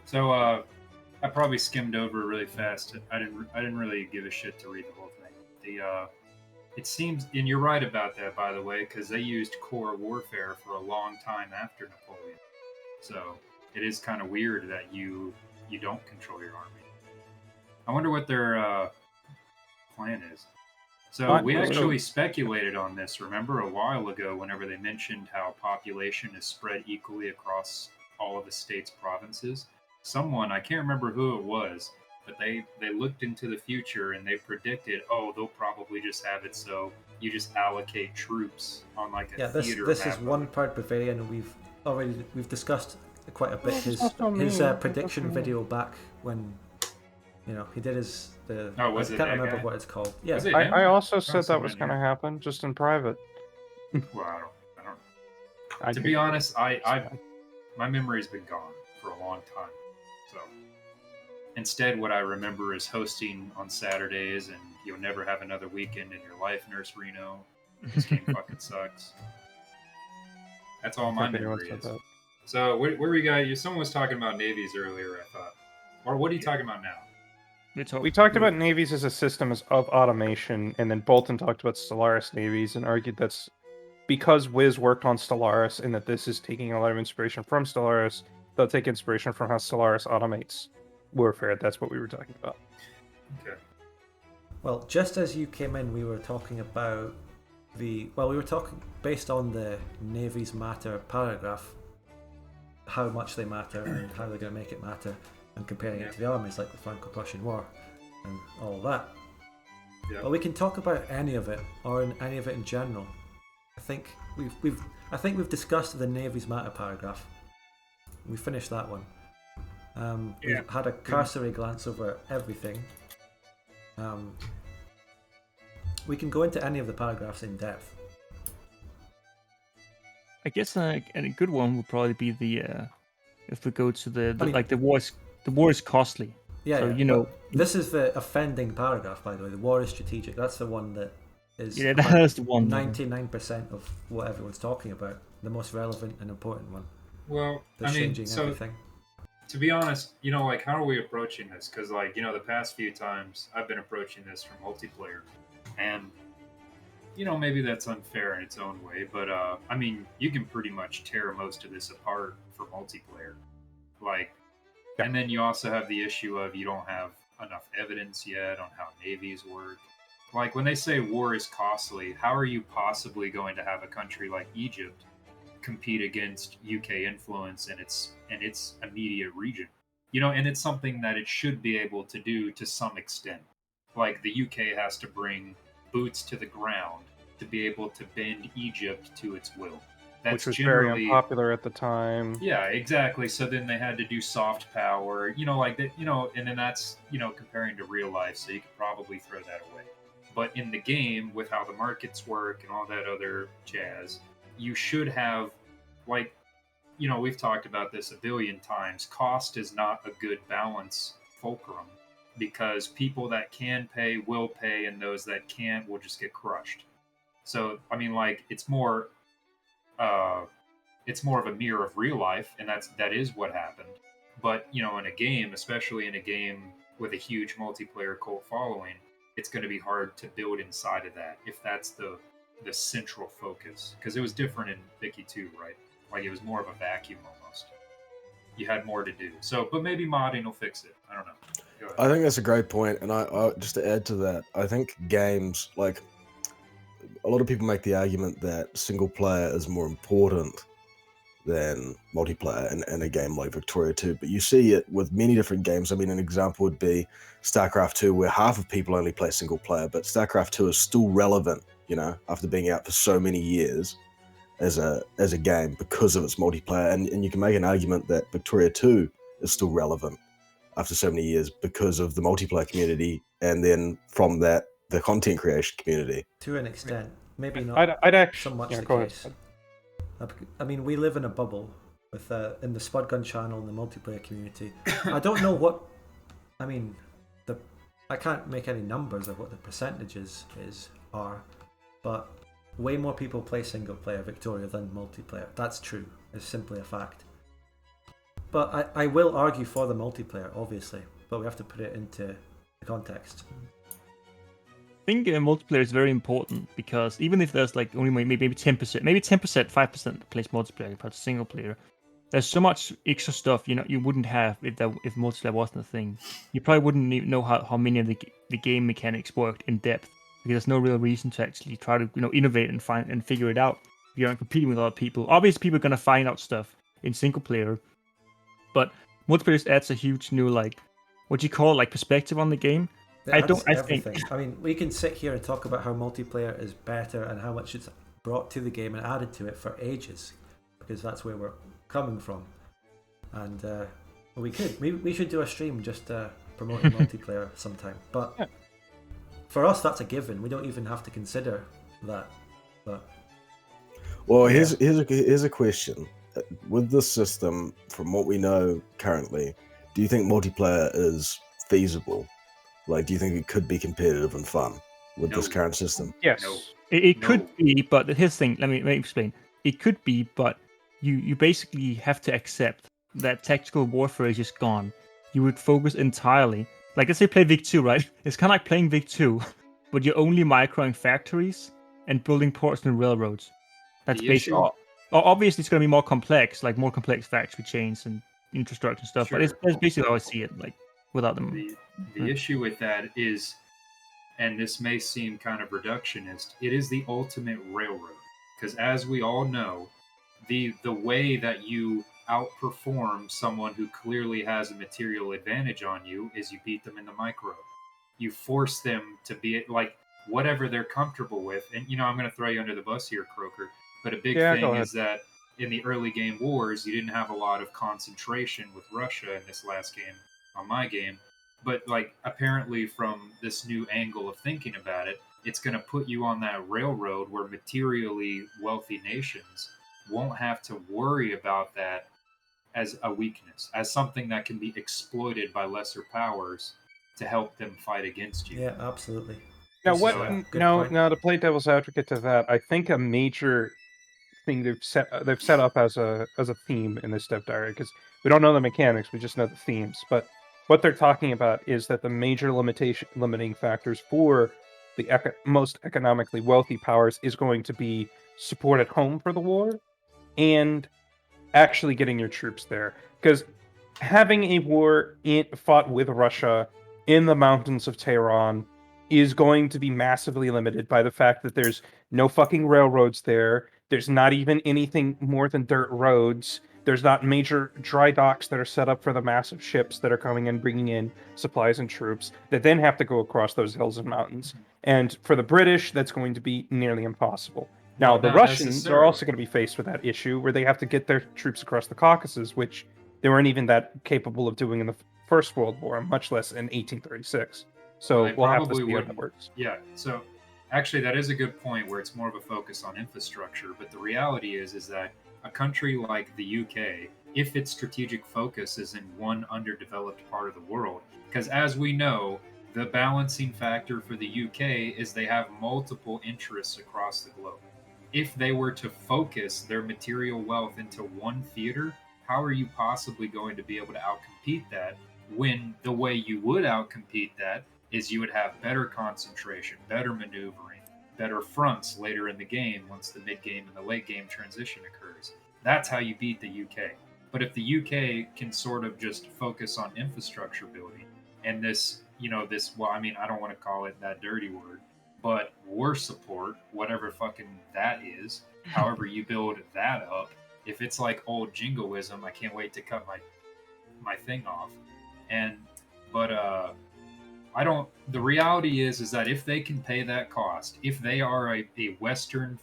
So I probably skimmed over really fast. I didn't really give a shit to read the whole thing. It seems, and you're right about that, by the way, because they used core warfare for a long time after Napoleon. So it is kind of weird that you don't control your army. I wonder what their plan is. So we actually speculated on this, remember, a while ago, whenever they mentioned how population is spread equally across all of the state's provinces. Someone, I can't remember who it was, but they looked into the future and they predicted, they'll probably just have it so you just allocate troops on like a theater this map. is one part Bavarian, and we've discussed quite a bit his prediction video back when he did his I can't remember what it's called. Yeah, I also said that was going to happen, just in private. Well, I don't. To be honest, my memory's been gone for a long time. So instead, what I remember is hosting on Saturdays, and you'll never have another weekend in your life, Nurse Reno. This game fucking sucks. That's all my memory is. So where were you guys? Someone was talking about navies earlier, I thought. Or what are you talking about now? We talked about navies as a system of automation, and then Bolton talked about Stellaris navies and argued that's because Wiz worked on Stellaris and that this is taking a lot of inspiration from Stellaris. They'll take inspiration from how Stellaris automates warfare. That's what we were talking about. Okay. Well, just as you came in, we were talking about we were talking based on the navies matter paragraph, how much they matter and how they're going to make it matter, and comparing it to the armies like the Franco-Prussian War and all of that. Yeah. But we can talk about any of it or any of it in general. I think we've discussed the navies matter paragraph. We finished that one. We've had a cursory glance over everything. We can go into any of the paragraphs in depth. I guess a good one would probably be the if we go to the war is costly. Yeah, so, this is the offending paragraph, by the way. The war is strategic. That's the one that is that's the one. 99% of what everyone's talking about. The most relevant and important one. Well, changing everything. To be honest, how are we approaching this? Because, the past few times I've been approaching this from multiplayer, and maybe that's unfair in its own way, but you can pretty much tear most of this apart for multiplayer. And then you also have the issue of you don't have enough evidence yet on how navies work. When they say war is costly, how are you possibly going to have a country like Egypt compete against UK influence in its immediate region? And it's something that it should be able to do to some extent. The UK has to bring boots to the ground to be able to bend Egypt to its will. Which was very unpopular at the time. Yeah, exactly. So then they had to do soft power, and then that's, comparing to real life, so you could probably throw that away. But in the game, with how the markets work and all that other jazz, you should have, we've talked about this a billion times. Cost is not a good balance fulcrum because people that can pay will pay, and those that can't will just get crushed. So, I mean, like it's more of a mirror of real life, and that is what happened. But in a game, especially in a game with a huge multiplayer cult following, it's going to be hard to build inside of that if that's the central focus. Because it was different in Vicky 2, right? Like it was more of a vacuum almost. You had more to do. So, but maybe modding will fix it. I don't know. Go ahead. I think that's a great point, and I just to add to that, I think games like a lot of people make the argument that single player is more important than multiplayer in a game like Victoria 2, but you see it with many different games. I mean, an example would be StarCraft 2, where half of people only play single player, but StarCraft 2 is still relevant, after being out for so many years as a game because of its multiplayer. And you can make an argument that Victoria 2 is still relevant after so many years because of the multiplayer community, and then from that, the content creation community. To an extent, maybe not I'd actually, so much yeah, the go case. ahead. I mean, we live in a bubble with in the Spud Gun channel and the multiplayer community. I don't know what, I mean, I can't make any numbers of what the percentages are, but way more people play single player Victoria than multiplayer. That's true. It's simply a fact. But I will argue for the multiplayer, obviously, but we have to put it into the context. I think multiplayer is very important because even if there's like only maybe 10%, 5% plays multiplayer compared to single player, there's so much extra stuff you wouldn't have if multiplayer wasn't a thing. You probably wouldn't even know how many of the game mechanics worked in depth because there's no real reason to actually try to innovate and find and figure it out. You're not competing with other people. Obviously, people are gonna find out stuff in single player, but multiplayer just adds a huge new what you call perspective on the game. I think. I mean, we can sit here and talk about how multiplayer is better and how much it's brought to the game and added to it for ages, because that's where we're coming from. And we should do a stream just promoting multiplayer sometime. But for us, that's a given. We don't even have to consider that. But well, here's a question. With this system, from what we know currently, do you think multiplayer is feasible? Like, do you think it could be competitive and fun with this current system? Yes. No. It could be, but here's the thing. Let me explain. It could be, but you basically have to accept that tactical warfare is just gone. You would focus entirely. Like, let's say play Vic 2, right? It's kind of like playing Vic 2, but you're only microing factories and building ports and railroads. That's basically... Obviously, it's going to be more complex, like more complex factory chains and infrastructure and stuff, Sure. but that's basically how I see it, without them. The issue with that is, and this may seem kind of reductionist, it is the ultimate railroad. Because as we all know, the way that you outperform someone who clearly has a material advantage on you is you beat them in the micro. You force them to be like whatever they're comfortable with. And I'm going to throw you under the bus here, Croaker. But a big thing is that in the early game wars, you didn't have a lot of concentration with Russia in this last game on my game. But apparently from this new angle of thinking about it, it's going to put you on that railroad where materially wealthy nations won't have to worry about that as a weakness, as something that can be exploited by lesser powers to help them fight against you. yeah, absolutely. Now, Now, to play devil's advocate to that, I think a major thing they've set up as a theme in this Dev Diary, because we don't know the mechanics, we just know the themes. But what they're talking about is that the major limiting factors for the most economically wealthy powers is going to be support at home for the war and actually getting your troops there. Because having a war fought with Russia in the mountains of Tehran is going to be massively limited by the fact that there's no fucking railroads there. There's not even anything more than dirt roads. There's not major dry docks that are set up for the massive ships that are coming in, bringing in supplies and troops that then have to go across those hills and mountains. And for the British, that's going to be nearly impossible. Now, the Russians are also going to be faced with that issue where they have to get their troops across the Caucasus, which they weren't even that capable of doing in the First World War, much less in 1836. So we'll have to see how that works. Yeah, so actually that is a good point where it's more of a focus on infrastructure, but the reality is that a country like the UK, if its strategic focus is in one underdeveloped part of the world, because as we know, the balancing factor for the UK is they have multiple interests across the globe. If they were to focus their material wealth into one theater, how are you possibly going to be able to outcompete that when the way you would outcompete that is you would have better concentration, better maneuvering, better fronts later in the game once the mid-game and the late-game transition occurs. That's how you beat the UK. But if the UK can sort of just focus on infrastructure building and this, well, I mean, I don't want to call it that dirty word, but war support, whatever fucking that is, however you build that up, if it's like old jingoism, I can't wait to cut my thing off. The reality is that if they can pay that cost, if they are a Western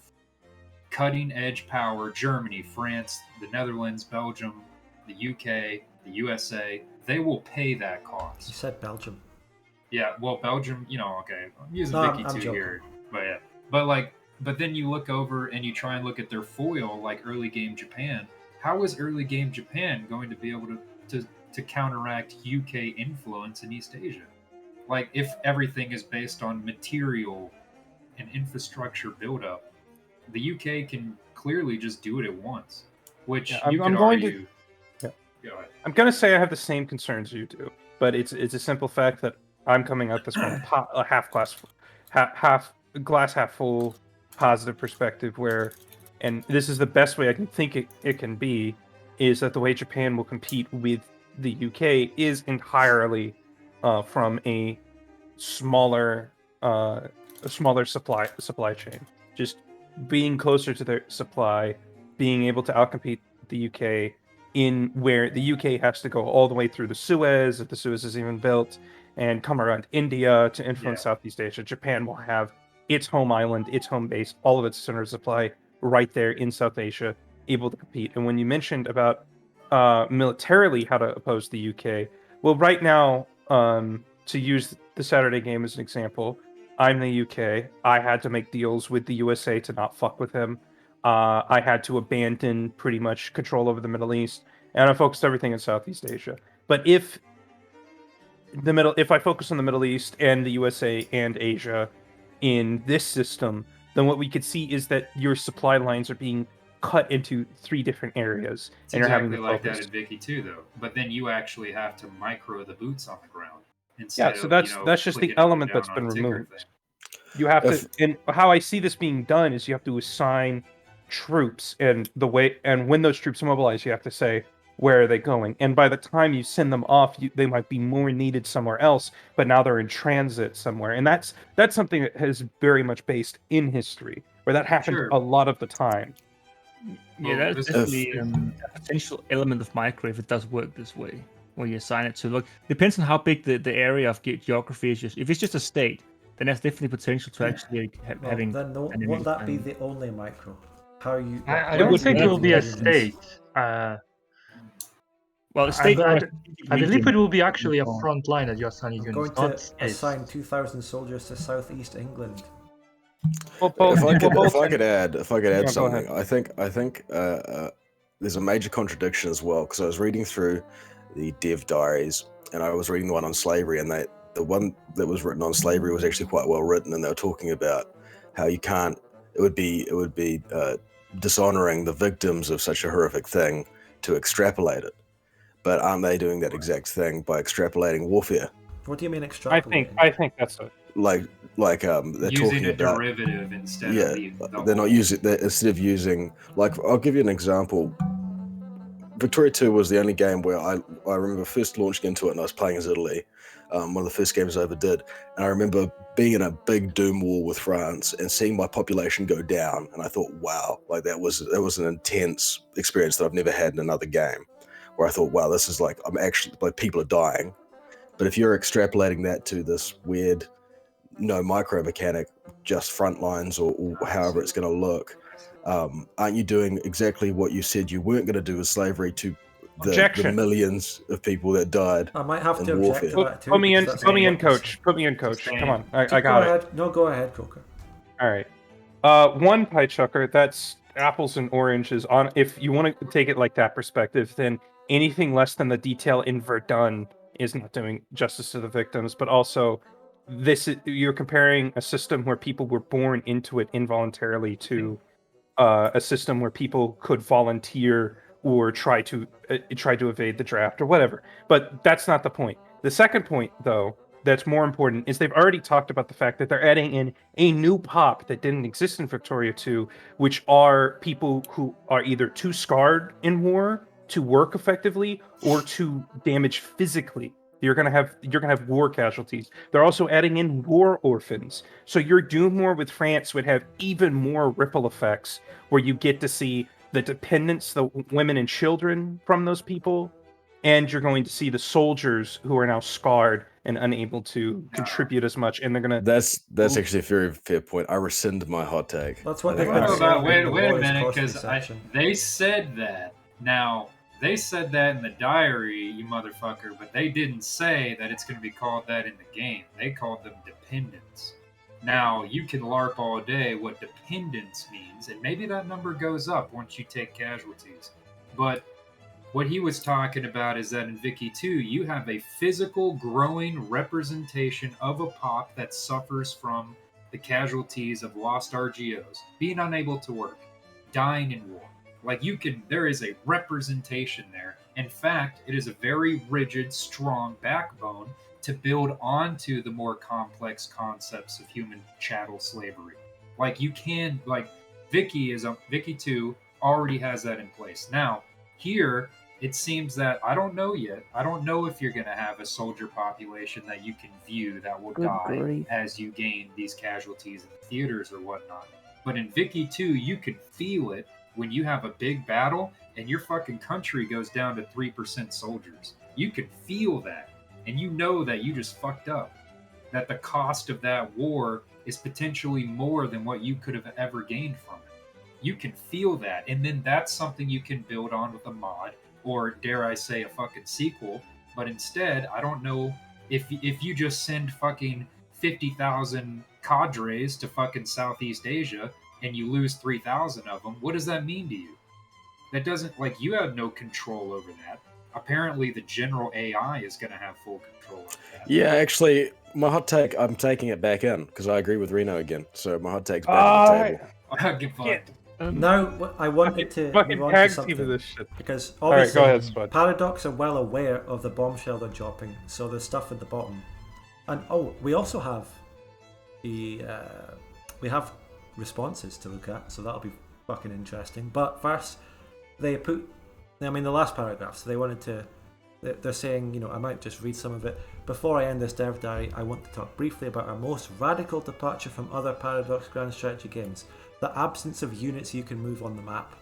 cutting edge power, Germany, France, the Netherlands, Belgium, the UK, the USA, they will pay that cost. You said Belgium. Yeah, well, Belgium, okay, I'm using No, Vicky I'm too joking. here, but yeah, but then you look over and you try and look at their foil, like early game Japan. How is early game Japan going to be able to counteract UK influence in East Asia? Like, if everything is based on material and infrastructure buildup, the UK can clearly just do it at once, which Yeah, you could I'm going argue. to. Go ahead. I'm gonna say I have the same concerns you do, but it's a simple fact that I'm coming at this from a half glass half full positive perspective, where, and this is the best way I can think it can be, is that the way Japan will compete with the UK is entirely from a smaller supply chain, just being closer to their supply, being able to outcompete the UK in where the UK has to go all the way through the Suez, if the Suez is even built, and come around India to influence Southeast Asia. Japan will have its home island, its home base, all of its center of supply right there in South Asia, able to compete. And when you mentioned about militarily how to oppose the UK, well, right now, to use the Saturday game as an example, I'm the UK. I had to make deals with the USA to not fuck with him. I had to abandon pretty much control over the Middle East, and I focused everything in Southeast Asia. But if I focus on the Middle East and the USA and Asia in this system, then what we could see is that your supply lines are being cut into 3 different areas, It's and you're having exactly to like focus. that in Vicky too, though. But then you actually have to micro the boots on the ground. Yeah, so that's just the element that's been removed. You have to, and how I see this being done is you have to assign troops, and when those troops mobilize, you have to say, where are they going? And by the time you send them off, they might be more needed somewhere else, but now they're in transit somewhere. And that's something that has very much based in history, where that happened a lot of the time. Yeah, Well, that's this definitely a potential element of micro if it does work this way, where you assign it to. Look, depends on how big the area of geography is. If it's just a state, then there's definitely potential to actually having. Then won't that be the only micro? How you? I don't think it will be a state. Well, a state. I believe it will be actually a front line that you're assigning I'm units, going not to states. assign 2,000 soldiers to southeast England. If I could add something, I think there's a major contradiction as well, because I was reading through the dev diaries and I was reading the one on slavery, and the one that was written on slavery was actually quite well written, and they were talking about how it would be dishonoring the victims of such a horrific thing to extrapolate it. But aren't they doing that exact thing by extrapolating warfare? What do you mean extrapolating? I think that's it. They're using talking a about derivative instead of they're not using instead of using, like, I'll give you an example. Victoria 2 was the only game where I remember first launching into it, and I was playing as Italy, one of the first games I ever did, and I remember being in a big doom war with France and seeing my population go down, and I thought, wow, like that was an intense experience that I've never had in another game, where I thought, wow, this is like, I'm actually, like, people are dying. But if you're extrapolating that to this weird micro mechanic, just front lines or however it's going to look, aren't you doing exactly what you said you weren't going to do with slavery to the millions of people that died? I might have to warfare. object to that too. Put me in, coach. Put me in, coach. Come on, I got it. No, go ahead, Croaker. All right. One Piechucker. That's apples and oranges. On if you want to take it like that perspective, then anything less than the detail in Verdun is not doing justice to the victims. But also, you're comparing a system where people were born into it involuntarily to a system where people could volunteer or try to evade the draft or whatever. But that's not the point. The second point, though, that's more important is they've already talked about the fact that they're adding in a new pop that didn't exist in Victoria 2, which are people who are either too scarred in war to work effectively or too damaged physically. You're gonna have war casualties. They're also adding in war orphans. So your Doom War with France would have even more ripple effects, where you get to see the dependents, the women and children from those people, and you're going to see the soldiers who are now scarred and unable to contribute as much. And they're gonna. That's actually a very fair point. I rescind my hot take. That's what I they've think been that's- saying. Wait in the a Warriors minute, Cosplay because section. they said that. Now, they said that in the diary, you motherfucker, but they didn't say that it's going to be called that in the game. They called them dependents. Now, you can LARP all day what dependence means, and maybe that number goes up once you take casualties. But what he was talking about is that in Vicky 2, you have a physical, growing representation of a pop that suffers from the casualties of lost RGOs, being unable to work, dying in war. Like there is a representation there. In fact, it is a very rigid, strong backbone to build onto the more complex concepts of human chattel slavery. Like Vicky 2 already has that in place. Now, here, it seems that, I don't know yet, I don't know if you're going to have a soldier population that you can view that will die as you gain these casualties in the theaters or whatnot. But in Vicky 2, you could feel it when you have a big battle and your fucking country goes down to 3% soldiers. You can feel that, and you know that you just fucked up. That the cost of that war is potentially more than what you could have ever gained from it. You can feel that, and then that's something you can build on with a mod, or dare I say a fucking sequel. But instead, I don't know if you just send fucking 50,000 cadres to fucking Southeast Asia and you lose 3,000 of them, what does that mean to you? That doesn't, you have no control over that. Apparently the general AI is going to have full control over that. Yeah, actually, my hot take, I'm taking it back in because I agree with Reno again. So my hot take's back on the table. I'll get fucked. Now, I wanted to fucking move on to tag team something, of this shit. because All right, obviously go ahead, Spud. Paradox are well aware of the bombshell they're dropping, so there's stuff at the bottom. And we also have we have responses to look at, so that'll be fucking interesting. But first, they put, the last paragraph, so they wanted to, they're saying, I might just read some of it. Before I end this dev diary, I want to talk briefly about our most radical departure from other Paradox grand strategy games, the absence of units you can move on the map,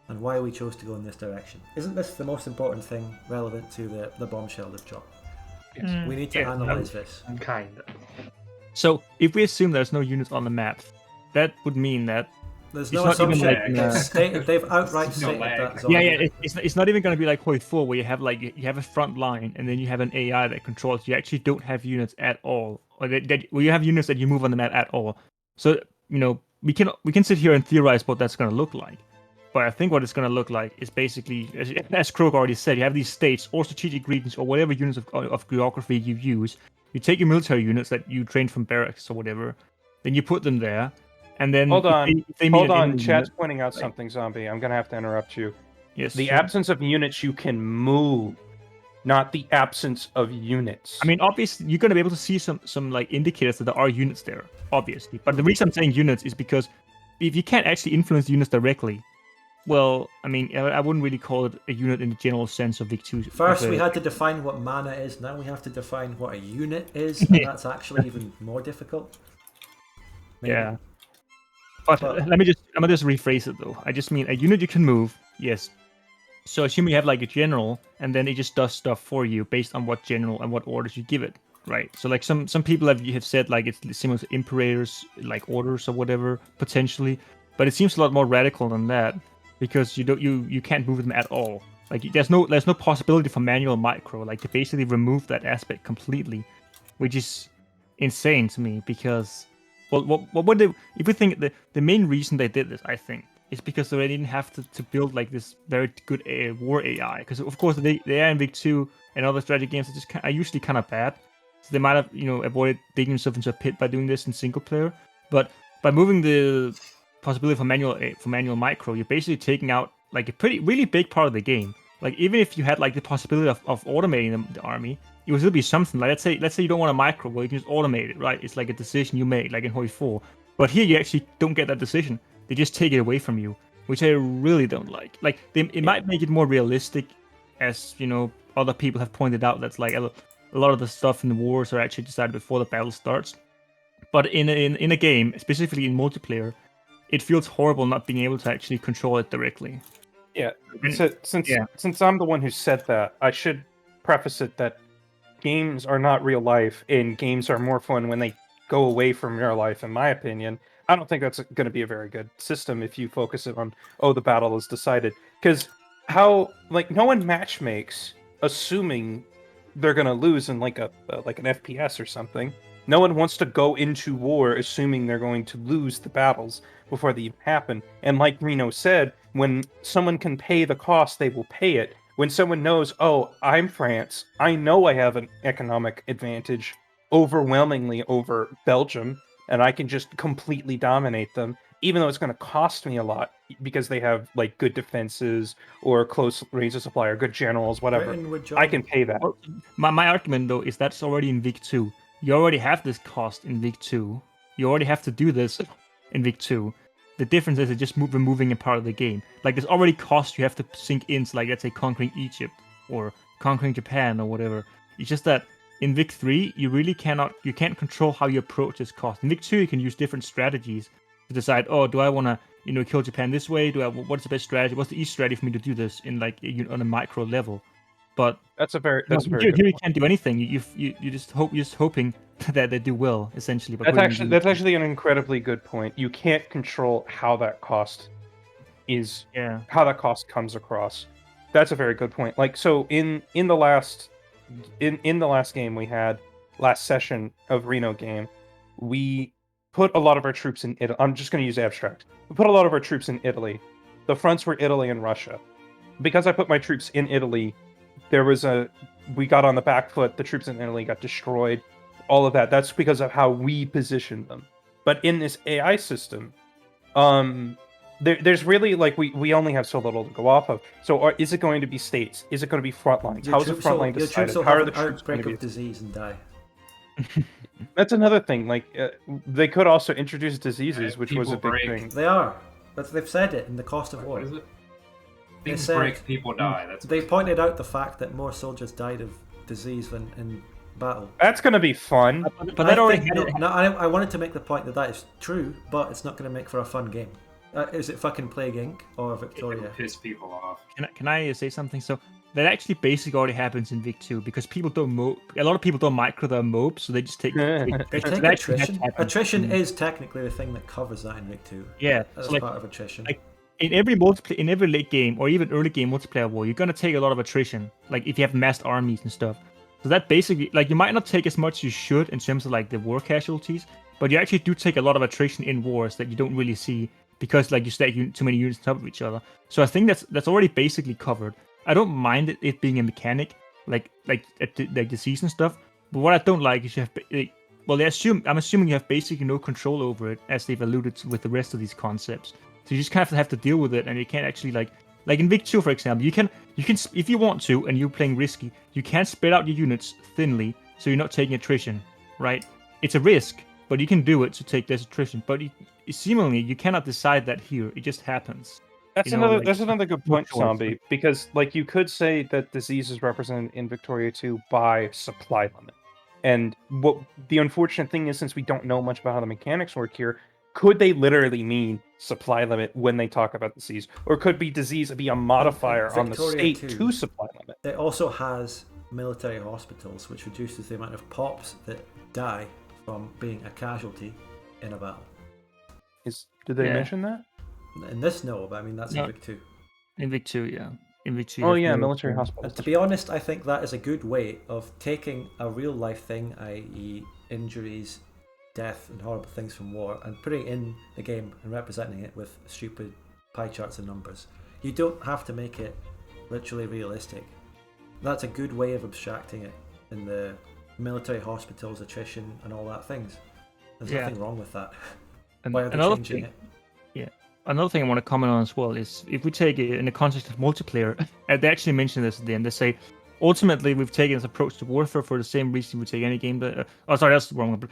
and why we chose to go in this direction. Isn't this the most important thing relevant to the bombshell they've dropped? We need to analyze this. Kind of. So if we assume there's no units on the map, that would mean that There's it's no not even assumption. They've outright stated that. it's not even going to be like Hoi 4, where you have you have a front line and then you have an AI that controls. You actually don't have units at all, or you have units that you move on the map at all. So we can sit here and theorize what that's going to look like. But I think what it's going to look like is basically, as Croaker already said, you have these states or strategic regions or whatever units of geography you use. You take your military units that you trained from barracks or whatever, then you put them there, and then Hold on. Chat's unit, pointing out something, Zombie. I'm gonna have to interrupt you. Yes. The absence of units you can move, not the absence of units. Obviously, you're going to be able to see some indicators that there are units there, obviously. But the reason I'm saying units is because if you can't actually influence units directly, well, I wouldn't really call it a unit in the general sense of Vic 2. First, we had to define what mana is. Now we have to define what a unit is, and that's actually even more difficult. Maybe. Yeah. But I'm gonna just rephrase it though. I just mean a unit you can move, yes. So assume you have a general, and then it just does stuff for you based on what general and what orders you give it, right? So some people have said it's similar to imperators, orders or whatever potentially, but it seems a lot more radical than that because you can't move them at all. There's no possibility for manual micro. They basically remove that aspect completely, which is insane to me because. Well, what would they? If we think the main reason they did this, I think, is because they didn't have to build like this very good war AI. Because of course the AI in Vic 2 and other strategy games are usually kind of bad. So they might have avoided digging themselves into a pit by doing this in single player. But by moving the possibility for manual micro, you're basically taking out like a really big part of the game. Like even if you had like the possibility of automating the army, it would still be something. Like let's say you don't want a micro, well you can just automate it, right? It's like a decision you make, like in Hoi 4. But here you actually don't get that decision. They just take it away from you, which I really don't like. Like it might make it more realistic, as other people have pointed out. That's like a lot of the stuff in the wars are actually decided before the battle starts. But in a game, specifically in multiplayer, it feels horrible not being able to actually control it directly. Yeah. So, since I'm the one who said that, I should preface it that games are not real life, and games are more fun when they go away from real life, in my opinion. I don't think that's going to be a very good system if you focus it on, the battle is decided. Because no one match makes assuming they're going to lose in like an FPS or something. No one wants to go into war assuming they're going to lose the battles before they even happen. And like Reno said, when someone can pay the cost, they will pay it. When someone knows, oh, I'm France, I know I have an economic advantage overwhelmingly over Belgium, and I can just completely dominate them, even though it's going to cost me a lot because they have like good defenses or close range of supply or good generals, whatever. I can pay that. Well, my argument though is that's already in Vic 2. You already have this cost in Vic 2. You already have to do this in Vic 2. The difference is it's just removing a part of the game. Like there's already cost you have to sink into, like let's say conquering Egypt or conquering Japan or whatever. It's just that in Vic 3 you really can't control how you approach this cost. In Vic 2 you can use different strategies to decide, oh, do I want to kill Japan this way? What's the best strategy? What's the easy strategy for me to do this in like on a micro level? But here you can't do anything. You just hoping that they do well, essentially. That's actually an incredibly good point. You can't control how that cost how that cost comes across. That's a very good point. Like so in the last game we had, last session of Reno game, we put a lot of our troops in Italy. I'm just going to use abstract. We put a lot of our troops in Italy. The fronts were Italy and Russia. Because I put my troops in Italy, we got on the back foot. The troops in Italy got destroyed. All of that. That's because of how we positioned them. But in this AI system, there's really like we only have so little to go off of. So is it going to be states? Is it going to be front lines? How is the front line decided? How are the troops going to be? Outbreak of disease and die. That's another thing. Like they could also introduce diseases, which was a big thing. They are. They've said it in the cost of war. What is it? Things break, people die. They pointed out the fact that more soldiers died of disease than in battle. That's going to be fun. But that already I wanted to make the point that is true, but it's not going to make for a fun game. Is it fucking Plague Inc. or Victoria? It piss people off. Can I say something? So that actually basically already happens in Vic 2 because people don't a lot of people don't micro their mobs, so they just take. They take attrition. Attrition is technically the thing that covers that in Vic 2. Yeah, that's so part of attrition. Like, in every late game or even early game multiplayer war, you're gonna take a lot of attrition. Like if you have massed armies and stuff. So that basically, like you might not take as much as you should in terms of like the war casualties, but you actually do take a lot of attrition in wars that you don't really see because like you stack too many units on top of each other. So I think that's already basically covered. I don't mind it being a mechanic like disease and stuff, but what I don't like is you have I'm assuming you have basically no control over it, as they've alluded to with the rest of these concepts. So you just kind of have to deal with it, and you can't actually like in Vic 2, for example, you can if you want to, and you're playing risky, you can spread out your units thinly, so you're not taking attrition, right? It's a risk, but you can do it to take this attrition. But seemingly, you cannot decide that here. It just happens. That's another good point, Zombie, because like you could say that disease is represented in Victoria 2 by supply limit. And what the unfortunate thing is, since we don't know much about how the mechanics work here, could they literally mean supply limit when they talk about disease? Or could disease be a modifier on the state to supply limit? It also has military hospitals, which reduces the amount of pops that die from being a casualty in a battle. Did they mention that? In this, no, but I mean that's in Vic 2. In Vic 2, yeah. In Vic 2. Oh yeah, military hospitals. To be honest, I think that is a good way of taking a real life thing, i.e. injuries, death and horrible things from war, and putting it in the game and representing it with stupid pie charts and numbers. You don't have to make it literally realistic. That's a good way of abstracting it in the military hospitals, attrition, and all that things. There's nothing wrong with that. And Why are they another changing thing, it? another thing I want to comment on as well is if we take it in the context of multiplayer, and they actually mention this at the end. They say, ultimately, we've taken this approach to warfare for the same reason we take any game. Oh, sorry, that's the wrong one.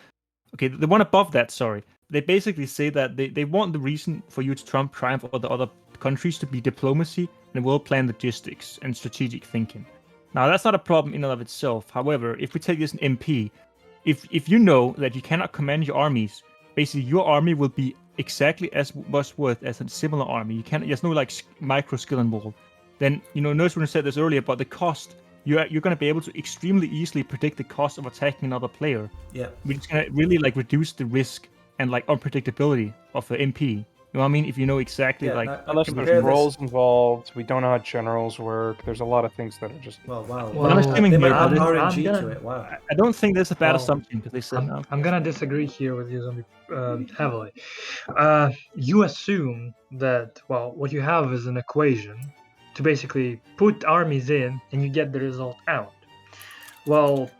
Okay, the one above that, sorry. They basically say that they want the reason for you to triumph over the other countries to be diplomacy and well-planned logistics and strategic thinking. Now, that's not a problem in and of itself. However, if we take this in MP, if you know that you cannot command your armies, basically your army will be exactly as much worth as a similar army. You can't. There's no like micro skill involved. Then Nurse Reno said this earlier about the cost. You're going to be able to extremely easily predict the cost of attacking another player. Yeah. Which is going to really like reduce the risk and like unpredictability of the MP. You know what I mean? If you know exactly unless there's roles involved, we don't know how generals work. There's a lot of things that are just. Well, wow. I'm assuming they here, might add but RNG to it. Wow. I don't think that's a bad Well, assumption because they said no. I'm gonna disagree here with you Zombie heavily. You assume that what you have is an equation to basically put armies in and you get the result out. Well,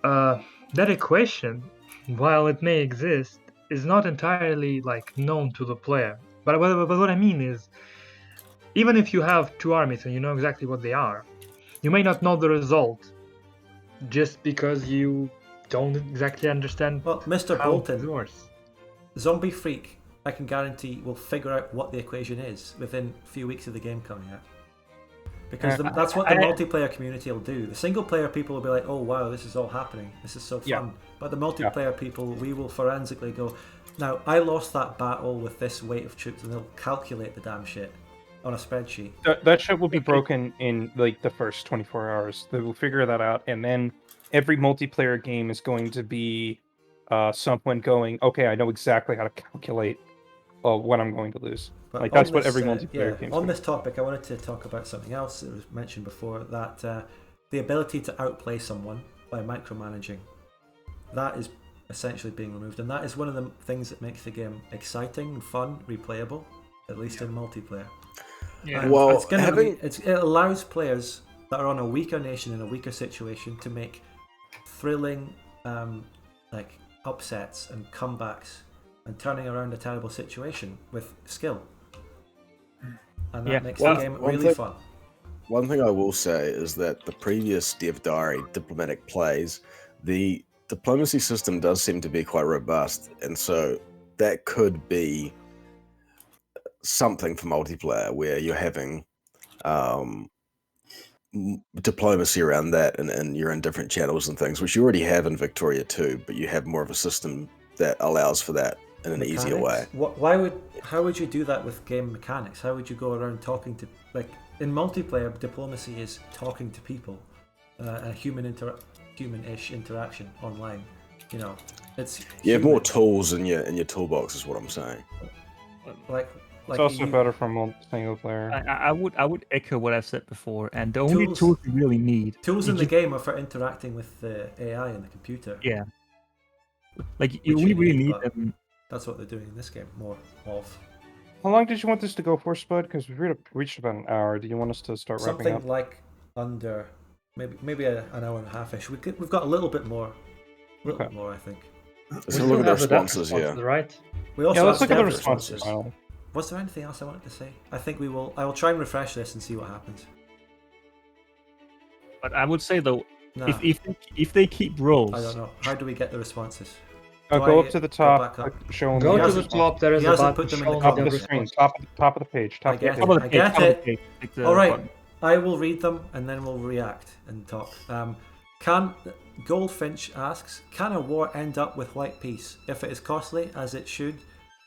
that equation, while it may exist, is not entirely like known to the player. But what I mean is, even if you have two armies and you know exactly what they are, you may not know the result just because you don't exactly understand. Well, Mr. how Bolton, it works. Zombie Freak, I can guarantee, will figure out what the equation is within a few weeks of the game coming out. Because that's what the multiplayer community will do. The single player people will be like, oh wow, this is all happening. This is so fun. Yeah. But the multiplayer people, we will forensically go, now, I lost that battle with this weight of troops, and they'll calculate the damn shit on a spreadsheet. That shit will be broken in like the first 24 hours. They will figure that out, and then every multiplayer game is going to be someone going, okay, I know exactly how to calculate what I'm going to lose. But like that's what this, every multiplayer game. On this topic, I wanted to talk about something else that was mentioned before, that the ability to outplay someone by micromanaging, that is essentially being removed, and that is one of the things that makes the game exciting and fun, replayable, at least in multiplayer. Yeah. Well, it allows players that are on a weaker nation in a weaker situation to make thrilling like upsets and comebacks and turning around a terrible situation with skill, and that makes the game really fun. One thing I will say is that the previous Dev Diary diplomatic plays, the diplomacy system does seem to be quite robust, and so that could be something for multiplayer where you're having diplomacy around that, and you're in different channels and things, which you already have in Victoria too, but you have more of a system that allows for that in an easier way. How would you do that with game mechanics? How would you go around talking to, like in multiplayer, diplomacy is talking to people, a human-ish interaction online. You know, it's you have more tools in your toolbox, is what I'm saying. Like it's also better from single player. I would echo what I've said before, and the only tools you really need. Tools in the game are for interacting with the AI and the computer. Yeah. Like we really need them. That's what they're doing in this game, more of. How long did you want this to go for, Spud? Because we've reached about an hour. Do you want us to start wrapping up? Something like under, maybe an hour and a half-ish. We've got a little bit more. A little bit more, I think. Let's look at the responses, right? We also let's look at the responses. responses. Was there anything else I wanted to say? I think I will try and refresh this and see what happens. But I would say though, if they keep rolls, I don't know. How do we get the responses? Go up to the top. Show them. Go to the top. There is a button. Put them in the top of the screen. Top of the page. I get it. All right. I will read them and then we'll react and talk. Goldfinch asks, can a war end up with white peace? If it is costly, as it should.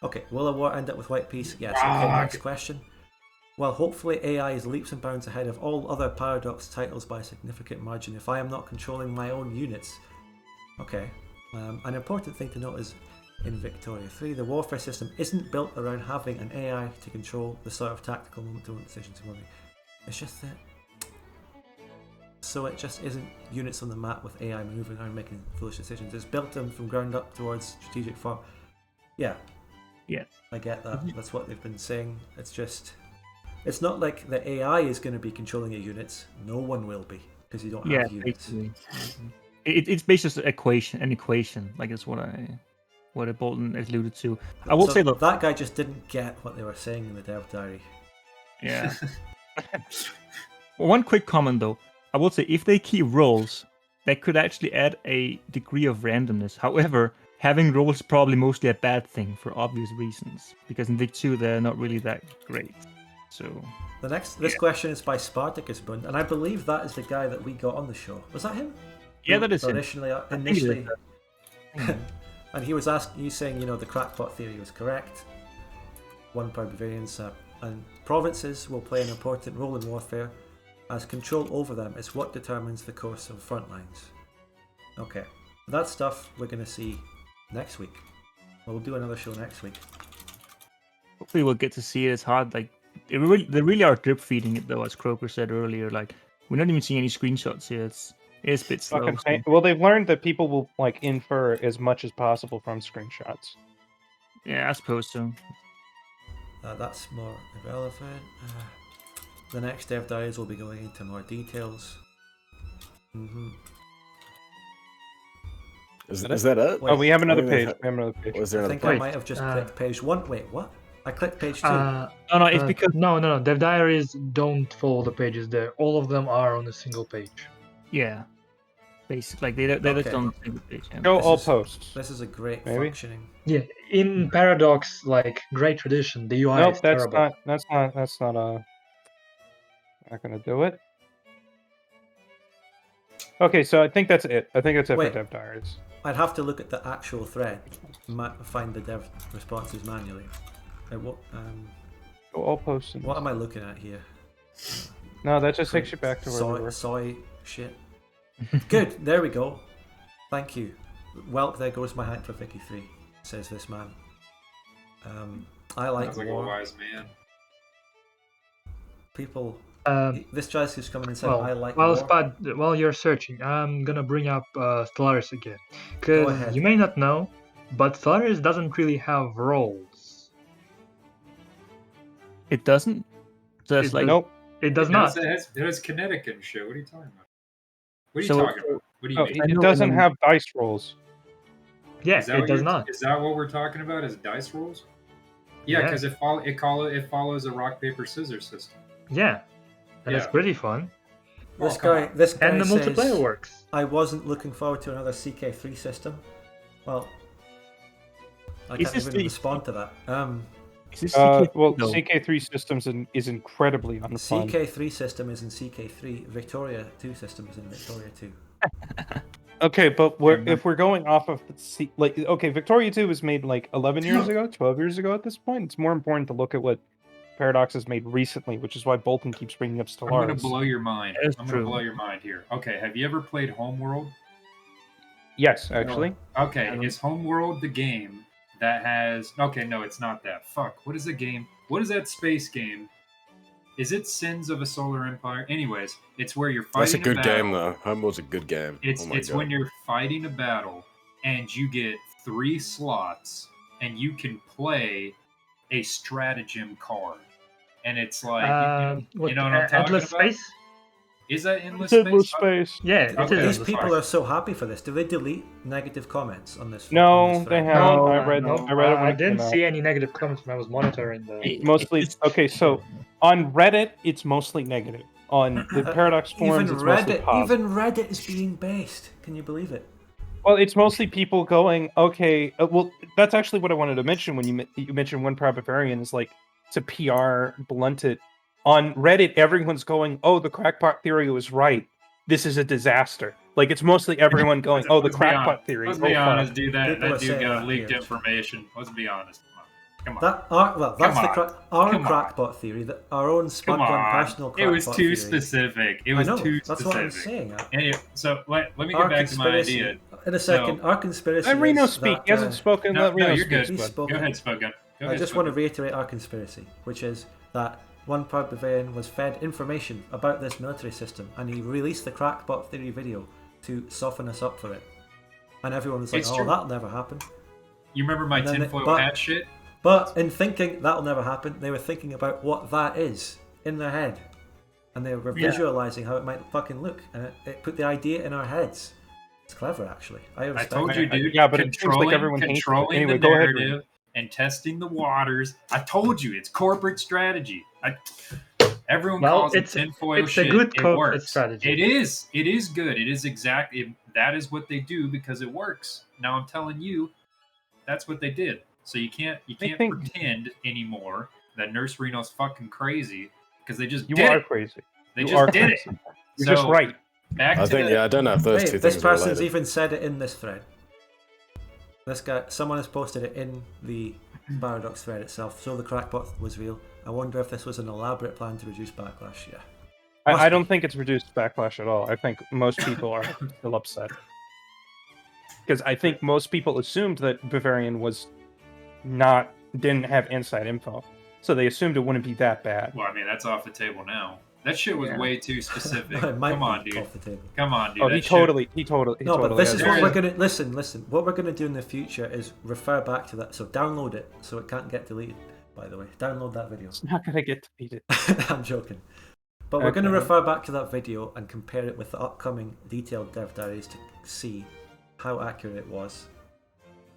Okay, will a war end up with white peace? Yes. Okay, next question. Well, hopefully AI is leaps and bounds ahead of all other Paradox titles by a significant margin if I am not controlling my own units. Okay. An important thing to note is in Victoria 3, the warfare system isn't built around having an AI to control the sort of tactical moment-to-moment decisions we're making. It's just that. So it just isn't units on the map with AI maneuvering around making foolish decisions. It's built from ground up towards strategic form. Yeah. Yeah. I get that. That's what they've been saying. It's just, it's not like the AI is going to be controlling your units. No one will be, because you don't have units. Basically. It's basically an equation. Like it's what Bolton alluded to. I will say that that guy just didn't get what they were saying in the dev diary. Yeah. One quick comment though. I will say if they keep rolls, that could actually add a degree of randomness. However, having rolls is probably mostly a bad thing for obvious reasons. Because in Vic 2 they're not really that great. So This question is by Spartacus Bund, and I believe that is the guy that we got on the show. Was that him? Yeah, that is initially. And he was asking you, saying, the crackpot theory was correct. One per variance, and provinces will play an important role in warfare, as control over them is what determines the course of front lines. Okay, that stuff we're going to see next week. We'll do another show next week. Hopefully we'll get to see it. It's hard, like they really are drip feeding it though, as Croaker said earlier. Like we're not even seeing any screenshots here. It's a bit slow. Well, they've learned that people will infer as much as possible from screenshots. Yeah, I suppose so. That's more irrelevant. The next dev diaries will be going into more details. Is that it? Wait, we have another I page. Was there I another think page? I might have just clicked page 1. Wait, what? I clicked page 2. No, it's because no. Dev diaries don't follow the pages there. All of them are on a single page. Yeah, basically, like they just on a single page. Yeah. Go all posts. This is a great Maybe? functioning. Yeah, in Paradox, like great tradition, the UI Nope, is that's terrible. not gonna do it. Okay, so I think that's it. I think that's it Wait. for dev diaries. I'd have to look at the actual thread, find the dev responses manually. Go all posts. What am I looking at here? No, that just takes you back to where we were. Soy shit. Good, there we go. Thank you. Well, there goes my hype for Vicky 3, says this man. I like Sounds like war. a wise man. People. This guy's who's coming and said, Well, I like while war. Spud, while you're searching, I'm gonna bring up Stellaris again, Go because ahead. you may not know, but Stellaris doesn't really have roles. It doesn't. Just like Nope. It does not. It has kinetic and shit. What are you talking about? What are you So- talking about? What do you Oh, mean? it doesn't have dice rolls. Yeah, Is that it what does you're- not. Is that what we're talking about? Is dice rolls? Yeah, Yeah. because it follows a rock paper scissors system. Yeah, and it's Yeah. pretty fun. This Oh, come guy, on. this guy And the says, multiplayer works. I wasn't looking forward to another CK3 system. Well, I Is can't this even the- respond to that. is this Well, no. CK3 systems is incredibly unfun. CK3 system is in CK3. Victoria 2 system is in Victoria 2. Okay, but if we're going off of Victoria 2 was made 11 years ago, 12 years ago at this point. It's more important to look at what Paradox has made recently, which is why Bolton keeps bringing up I'm going Stellaris. to blow your mind. That's I'm going true. to blow your mind here. Okay, have you ever played Homeworld? Yes, actually. Okay, is Homeworld the game that has... Okay, no, it's not that. Fuck, what is the game? What is that space game? Is it Sins of a Solar Empire? Anyways, it's where you're fighting That's a good battle. game, though. Homeworld's a good game. It's Oh my it's God. when you're fighting a battle and you get 3 slots and you can play a stratagem card. And it's like you know what I'm talking Endless about? Space? Is that endless It's endless space? space. Yeah, it Okay. is These Endless people Space. are so happy for this. Do they delete negative comments on this? No, on this they thread? haven't. No, I read no, it when I it came didn't out. see any negative comments when I was monitoring the. Mostly okay. So on Reddit, it's mostly negative. On the Paradox forums, it's mostly positive. Even Reddit is being based. Can you believe it? Well, it's mostly people going, okay. Well, that's actually what I wanted to mention when you mentioned one Barbarian is to PR blunt it. On Reddit, everyone's going, oh, the crackpot theory was right. This is a disaster. It's mostly everyone going, oh, the Let's be crackpot honest. theory. Let's oh, be fuck. honest, dude. People are That dude saying got that leaked here. information. Let's be honest. Come on. That's Come on. our Come on. crackpot theory. That our own Spud Come Gun on. personal It was crackpot too theory. specific. It I was know. too That's specific. what I'm saying. Anyway, so let me Our get back to my conspiracy. idea. In a second, our conspiracy. Let Reno is speak. that, He hasn't spoken. No, Let Reno you're speak. good. He's Spud. spoken. Go ahead, Spoken. I just want to reiterate our conspiracy, which is that one Barbarian was fed information about this military system, and he released the crackpot theory video to soften us up for it. And everyone was like, It's "Oh, true. that'll never happen." You remember my And then tinfoil but- hat shit? But in thinking that'll never happen, they were thinking about what that is in their head. And they were visualizing how it might fucking look. And it put the idea in our heads. It's clever, actually. I respect told you, dude. Yeah, but it seems like everyone hates it. controlling Anyway, the go ahead, narrative and testing the waters. I told you, it's corporate strategy. Everyone Well, calls it it's tinfoil a shit. good It corporate works. strategy. It is. It is good. It is exactly. That is what they do because it works. Now I'm telling you, that's what they did. So you can't pretend anymore that Nurse Reno's fucking crazy because they just You did are it. crazy. They You just are did it. crazy. You're just right. Back I to think, the, I don't know if those Wait, two this things are person's related. even said it in this thread. This guy, someone has posted it in the Paradox thread itself. So the crackpot was real. I wonder if this was an elaborate plan to reduce backlash. Yeah. I don't think it's reduced backlash at all. I think most people are still upset. Because I think most people assumed that Bavarian didn't have inside info. So they assumed it wouldn't be that bad. Well, I mean, that's off the table now. That shit was way too specific. No, it might Come on, be dude. off the table. Come on, dude. Oh, That he shit- totally No, but this is has what it. we're gonna listen. What we're gonna do in the future is refer back to that. So download it so it can't get deleted. By the way, download that video. It's not gonna get deleted. I'm joking. But we're going to Okay. refer back to that video and compare it with the upcoming detailed dev diaries to see how accurate it was.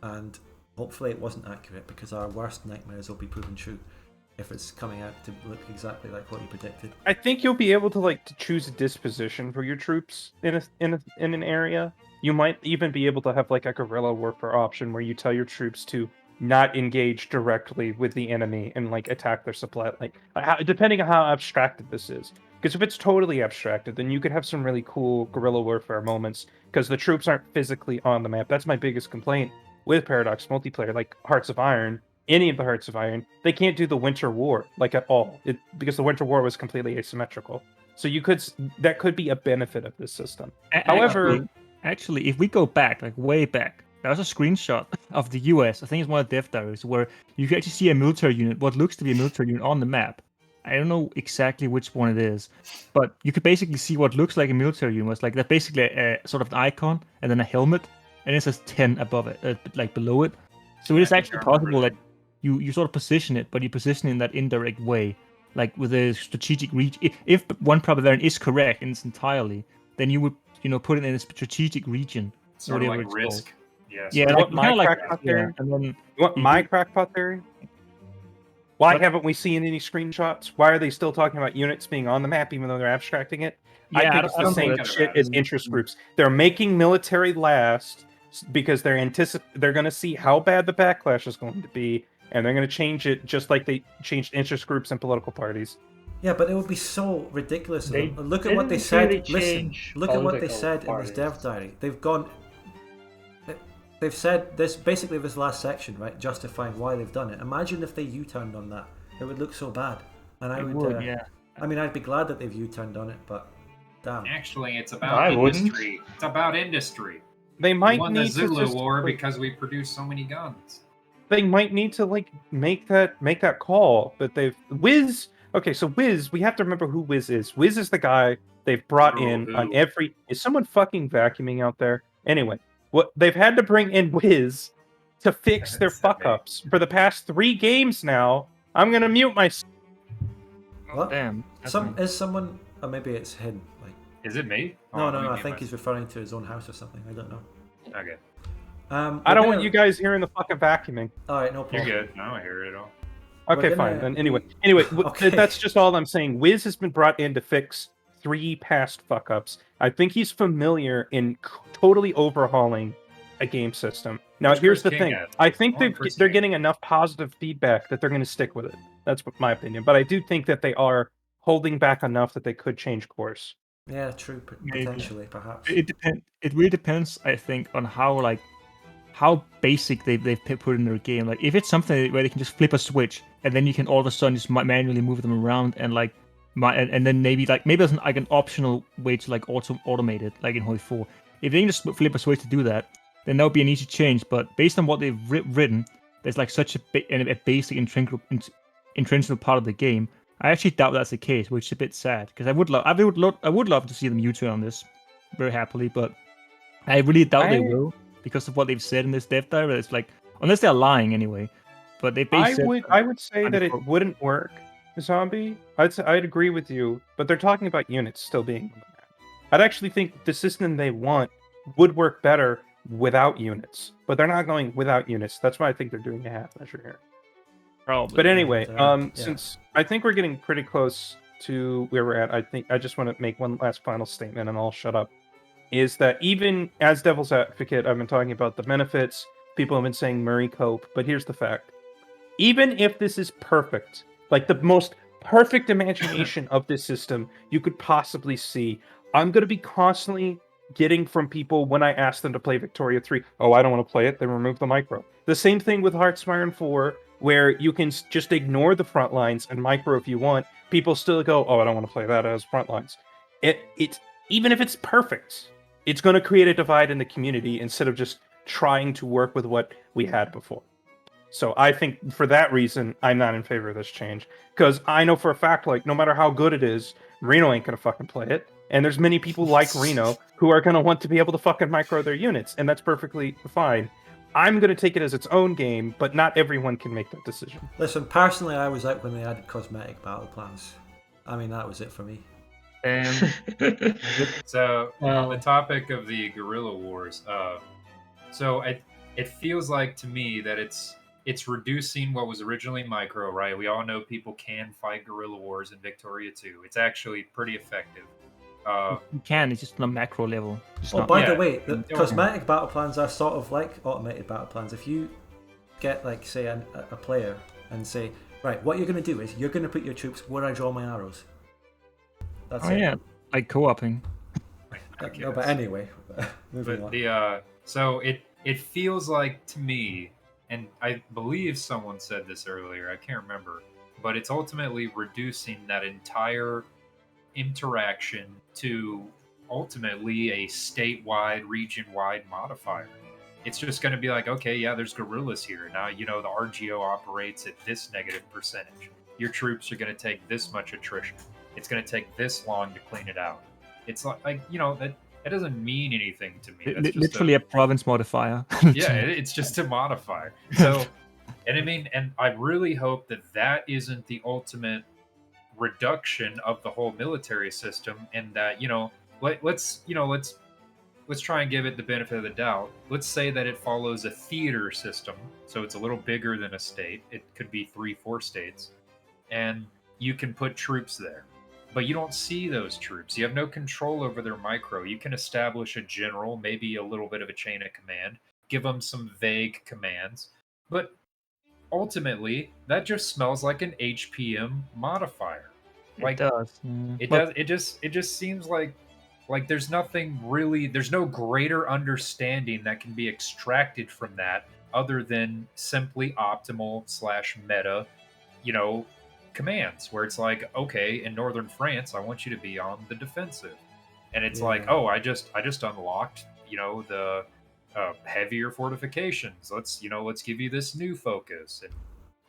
And hopefully it wasn't accurate because our worst nightmares will be proven true if it's coming out to look exactly like what you predicted. I think you'll be able to to choose a disposition for your troops in an area. You might even be able to have a guerrilla warfare option where you tell your troops to not engage directly with the enemy and attack their supply, depending on how abstracted this is. Because if it's totally abstracted, then you could have some really cool guerrilla warfare moments because the troops aren't physically on the map. That's my biggest complaint with Paradox multiplayer, like Hearts of Iron. Any of the Hearts of Iron, they can't do the Winter War at all, because the Winter War was completely asymmetrical. So that could be a benefit of this system. However, actually, if we go back, way back, there was a screenshot of the US. I think it's one of the dev diaries where you can actually see a military unit, what looks to be a military unit on the map. I don't know exactly which one it is, but you could basically see what looks like a military unit. It's that's basically a sort of an icon and then a helmet, and it says 10 above it, below it. So it is actually possible that you sort of position it, but you position it in that indirect way, with a strategic reach. If one Bavarian is correct in its entirely, then you would put it in a strategic region. Sort of whatever like it's Risk. called. Yes. Yeah, You want my kinda crackpot that, yeah. theory? And then you want my crackpot theory? Why haven't we seen any screenshots? Why are they still talking about units being on the map even though they're abstracting it? I think it's the same shit as interest groups. They're making military last because they're going to see how bad the backlash is going to be, and they're going to change it just like they changed interest groups and political parties. Yeah, but it would be so ridiculous. They Look at what they didn't said. really Listen, change look at what they political said in this dev parties. diary. They've said this basically this last section, right? Justifying why they've done it. Imagine if they U-turned on that. It would look so bad. And I would yeah. I mean, I'd be glad that they've U-turned on it, but damn. Actually, it's I about wouldn't. industry. It's about industry. They We might won the need to Zulu just, War because we produced so many guns. they might need to make that call that they've Wiz. Okay, so Wiz, we have to remember who Wiz is. Wiz is the guy they've brought in on every. Is someone fucking vacuuming out there? Anyway, what they've had to bring in Wiz to fix their fuck ups for the past 3 games now. I'm gonna mute myself. What? Damn. Is someone, or maybe it's him. Is it me? No, let me I mute think myself. he's referring to his own house or something. I don't know. Okay. I don't want you guys hearing the fucking vacuuming. All right, no You're problem. good. No, I hear it all. Okay, We're fine. gonna- Then anyway, Okay. that's just all I'm saying. Wiz has been brought in to fix 3 past fuck ups. I think he's familiar in totally overhauling a game system. Now, Where's here's the Chris King thing. at? I think I want Chris they're King. getting enough positive feedback that they're going to stick with it. That's my opinion. But I do think that they are holding back enough that they could change course. Yeah, true. Maybe. Potentially, perhaps. It really depends, I think, on how basic they've put in their game. If it's something where they can just flip a switch and then you can all of a sudden just manually move them around and and then maybe there's an optional way to automate it, like in Hoi 4. If they can just flip a switch to do that, then that would be an easy change. But based on what they've written, there's such a basic intrinsic part of the game. I actually doubt that's the case, which is a bit sad because I would love to see them U-turn on this very happily, but I really doubt they will because of what they've said in this dev diary. It's unless they're lying anyway. but they I basically would say that it wouldn't work, Zombie. I'd agree with you, but they're talking about units still being on the map. I'd actually think the system they want would work better without units, but they're not going without units. That's why I think they're doing a half measure here. probably. But anyway, yeah. since I think we're getting pretty close to where we're at, I think I just want to make one last final statement, and I'll shut up. Is that even as devil's advocate, I've been talking about the benefits. People have been saying Murray Cope, but here's the fact: even if this is perfect, like the most perfect imagination of this system you could possibly see, I'm going to be constantly getting from people when I ask them to play Victoria 3, oh, I don't want to play it, then remove the micro. The same thing with Heartsmire 4, where you can just ignore the front lines and micro if you want. People still go, oh, I don't want to play that as front lines. It's even if it's perfect, it's going to create a divide in the community instead of just trying to work with what we had before. So I think for that reason, I'm not in favor of this change. Because I know for a fact, like, no matter how good it is, Reno ain't going to fucking play it. And there's many people like Reno who are going to want to be able to fucking micro their units. And that's perfectly fine. I'm going to take it as its own game, but not everyone can make that decision. Listen, personally, I was out when they added cosmetic battle plans. I mean, that was it for me. So, on the topic of the guerrilla wars, so it feels like to me that it's reducing what was originally micro, right? We all know people can fight guerrilla wars in Victoria 2. It's actually pretty effective. You can, it's just on a macro level. It's Oh, not- by the way, the cosmetic battle plans are sort of like automated battle plans. If you get, like, say, a player and say, right, what you're going to do is you're going to put your troops where I draw my arrows. That's it. yeah, like co-oping. No, but anyway, moving on. So it feels like to me, and I believe someone said this earlier, I can't remember, but it's ultimately reducing that entire interaction to ultimately a statewide, region-wide modifier. It's just going to be like, okay, yeah, there's guerrillas here. Now, the RGO operates at this negative percentage. Your troops are going to take this much attrition. It's going to take this long to clean it out. It's like that doesn't mean anything to me. That's just Literally a province modifier. Yeah, it's just a modifier. So, and I really hope that isn't the ultimate reduction of the whole military system, and that let's try and give it the benefit of the doubt. Let's say that it follows a theater system, so it's a little bigger than a state. It could be 3-4 states, and you can put troops there. But you don't see those troops. You have no control over their micro. You can establish a general, maybe a little bit of a chain of command, give them some vague commands. But ultimately, that just smells like an HPM modifier. Like, it does. It does. It just seems like there's nothing really. There's no greater understanding that can be extracted from that other than simply optimal / meta, commands, where it's like, okay, in northern France, I want you to be on the defensive, and it's like, oh, I just unlocked, the heavier fortifications. Let's give you this new focus and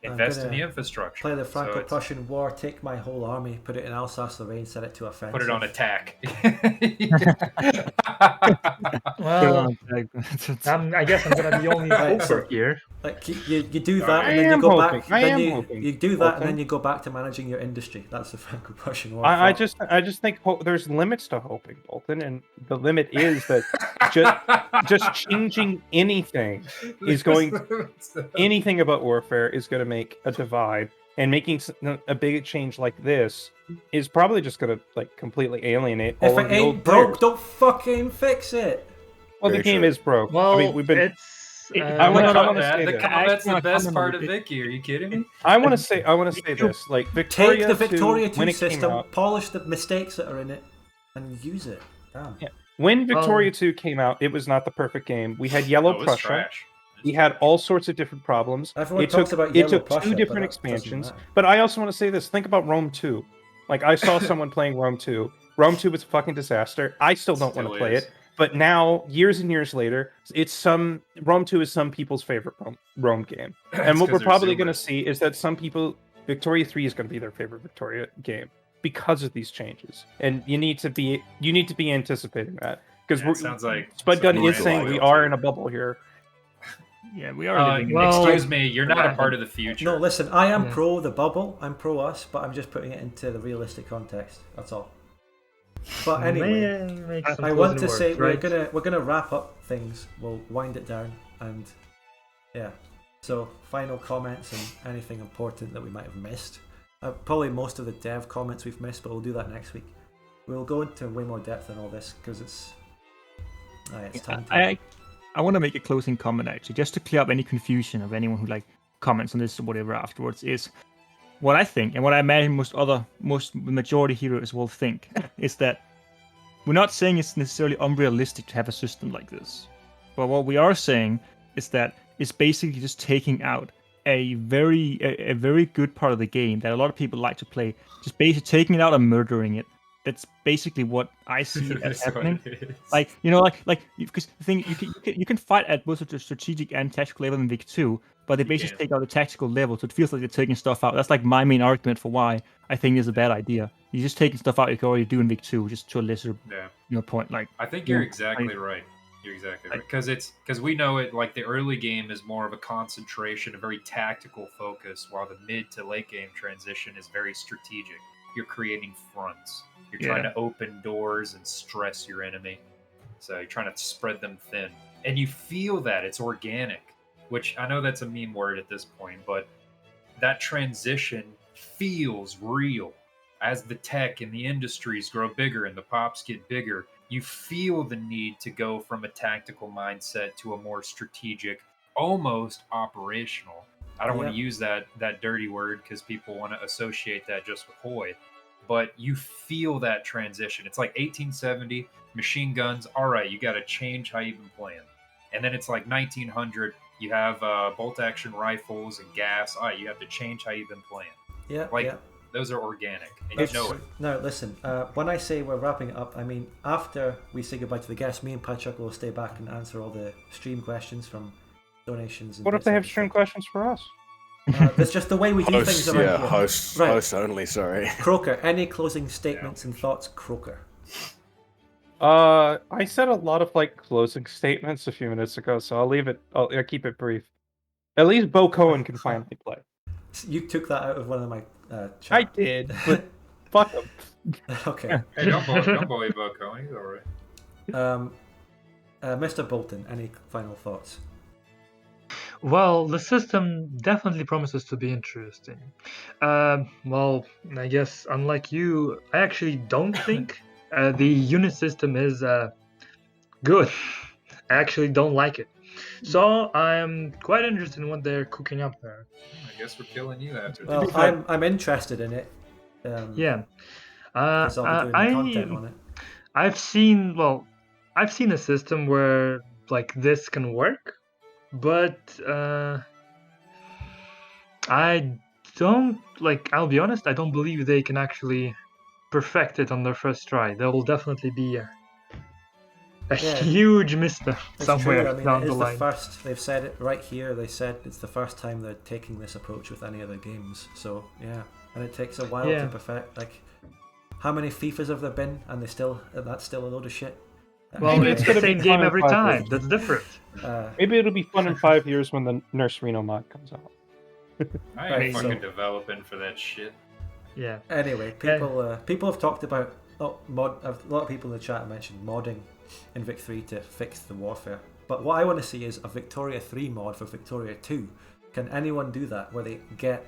invest in the infrastructure. Play the Franco-Prussian War, take my whole army, put it in Alsace-Lorraine, set it to offensive. Put it on attack. Well, I guess I'm gonna be only hoper here. Like you do that, and then you go back. You do that, and then you go back to managing your industry. That's the Franco-Prussian War. I just think there's limits to hoping, Bolton, and the limit is that just changing anything anything about warfare is going to make a divide, and making a big change like this is probably just going to completely alienate all if of it the ain't old broke, players. don't fucking fix it. Well, the game is broke. Well, I mean, we've been. I want to say that. That's the best part of Vicky. Are you kidding me? I want to say this. Like Victoria, Take the Victoria 2 when 2 it came system, out, polish the mistakes that are in it, and use it. Damn. Yeah. When Victoria 2 came out, it was not the perfect game. We had Yellow it was Prussia. trash. We had all sorts of different problems. Everyone It talks took about Yellow Prussia, 2 but different that doesn't expansions. matter. But I also want to say this. Think about Rome 2. Like, I saw someone playing Rome 2. Rome 2 was a fucking disaster. I still don't want to play it. But now, years and years later, Rome 2 is some people's favorite Rome game. And what we're probably going to see is that some people, Victoria 3 is going to be their favorite Victoria game because of these changes. And you need to be anticipating that. Because Sounds like Spud Gun is some saying we loyalty. are in a bubble here. Yeah, we are living. Excuse me, you're not a part of the future. No, listen, I am Yeah. pro the bubble. I'm pro us, but I'm just putting it into the realistic context. That's all. But anyway, I want to say we're gonna wrap up things. We'll wind it down, and yeah. So final comments and anything important that we might have missed. Probably most of the dev comments we've missed, but we'll do that next week. We'll go into way more depth in all this because it's time to... I want to make a closing comment actually, just to clear up any confusion of anyone who comments on this or whatever afterwards. Is what I think, and what I imagine most majority heroes will think, is that we're not saying it's necessarily unrealistic to have a system like this, but what we are saying is that it's basically just taking out a very good part of the game that a lot of people like to play, just basically taking it out and murdering it. That's basically what I see as happening. Because the thing you can fight at both the strategic and tactical level in Vic 2, but they basically take out the tactical level, so it feels like they're taking stuff out. That's my main argument for why I think it's a bad idea. You're just taking stuff out you can already do in Vic 2, just to a lesser point. I think you're exactly right. You're exactly right. Because we know it, the early game is more of a concentration, a very tactical focus, while the mid to late game transition is very strategic. You're creating fronts. You're trying to open doors and stress your enemy. So you're trying to spread them thin. And you feel that. It's organic. Which I know that's a meme word at this point, but that transition feels real. As the tech and the industries grow bigger and the pops get bigger, you feel the need to go from a tactical mindset to a more strategic, almost operational. I don't want to use that dirty word because people want to associate that just with Hoy. But you feel that transition. It's like 1870, machine guns. All right, you got to change how you've been playing. And then it's like 1900, you have bolt-action rifles and gas. All right, you have to change how you've been playing. Those are organic, and you know it. No, listen, when I say we're wrapping it up, I mean after we say goodbye to the guests, me and Piechucker will stay back and answer all the stream questions from donations. And what if they have stream questions for us? That's just the way we do things around here. Hosts only, sorry. Croaker, any closing statements and thoughts, Croaker? I said a lot of closing statements a few minutes ago, so I'll leave it. I'll keep it brief. At least Bo Cohen can finally play. You took that out of one of my chats. I did, but fuck him. Okay. Hey, don't bully Bo Cohen. He's all right. Mr. Bolton, any final thoughts? Well, the system definitely promises to be interesting. Well, I guess unlike you, I actually don't think the unit system is good. I actually don't like it. So I'm quite interested in what they're cooking up there. I guess we're killing you after this. Well, I'm interested in it. I'll be doing content on it. I've seen a system where this can work, but I don't I'll be honest, I don't believe they can actually perfect it on their first try. There will definitely be a huge misstep somewhere down the line. They've said it right here. They said it's the first time they're taking this approach with any other games. So and it takes a while to perfect. How many FIFAs have there been, and that's still a load of shit. Well, it's the same game every time. That's different. Maybe it'll be fun in 5 years when the Nurse Reno mod comes out. I ain't fucking developing for that shit. Yeah. Anyway, people have talked about a lot of people in the chat have mentioned modding in Vic 3 to fix the warfare. But what I want to see is a Victoria 3 mod for Victoria 2. Can anyone do that where they get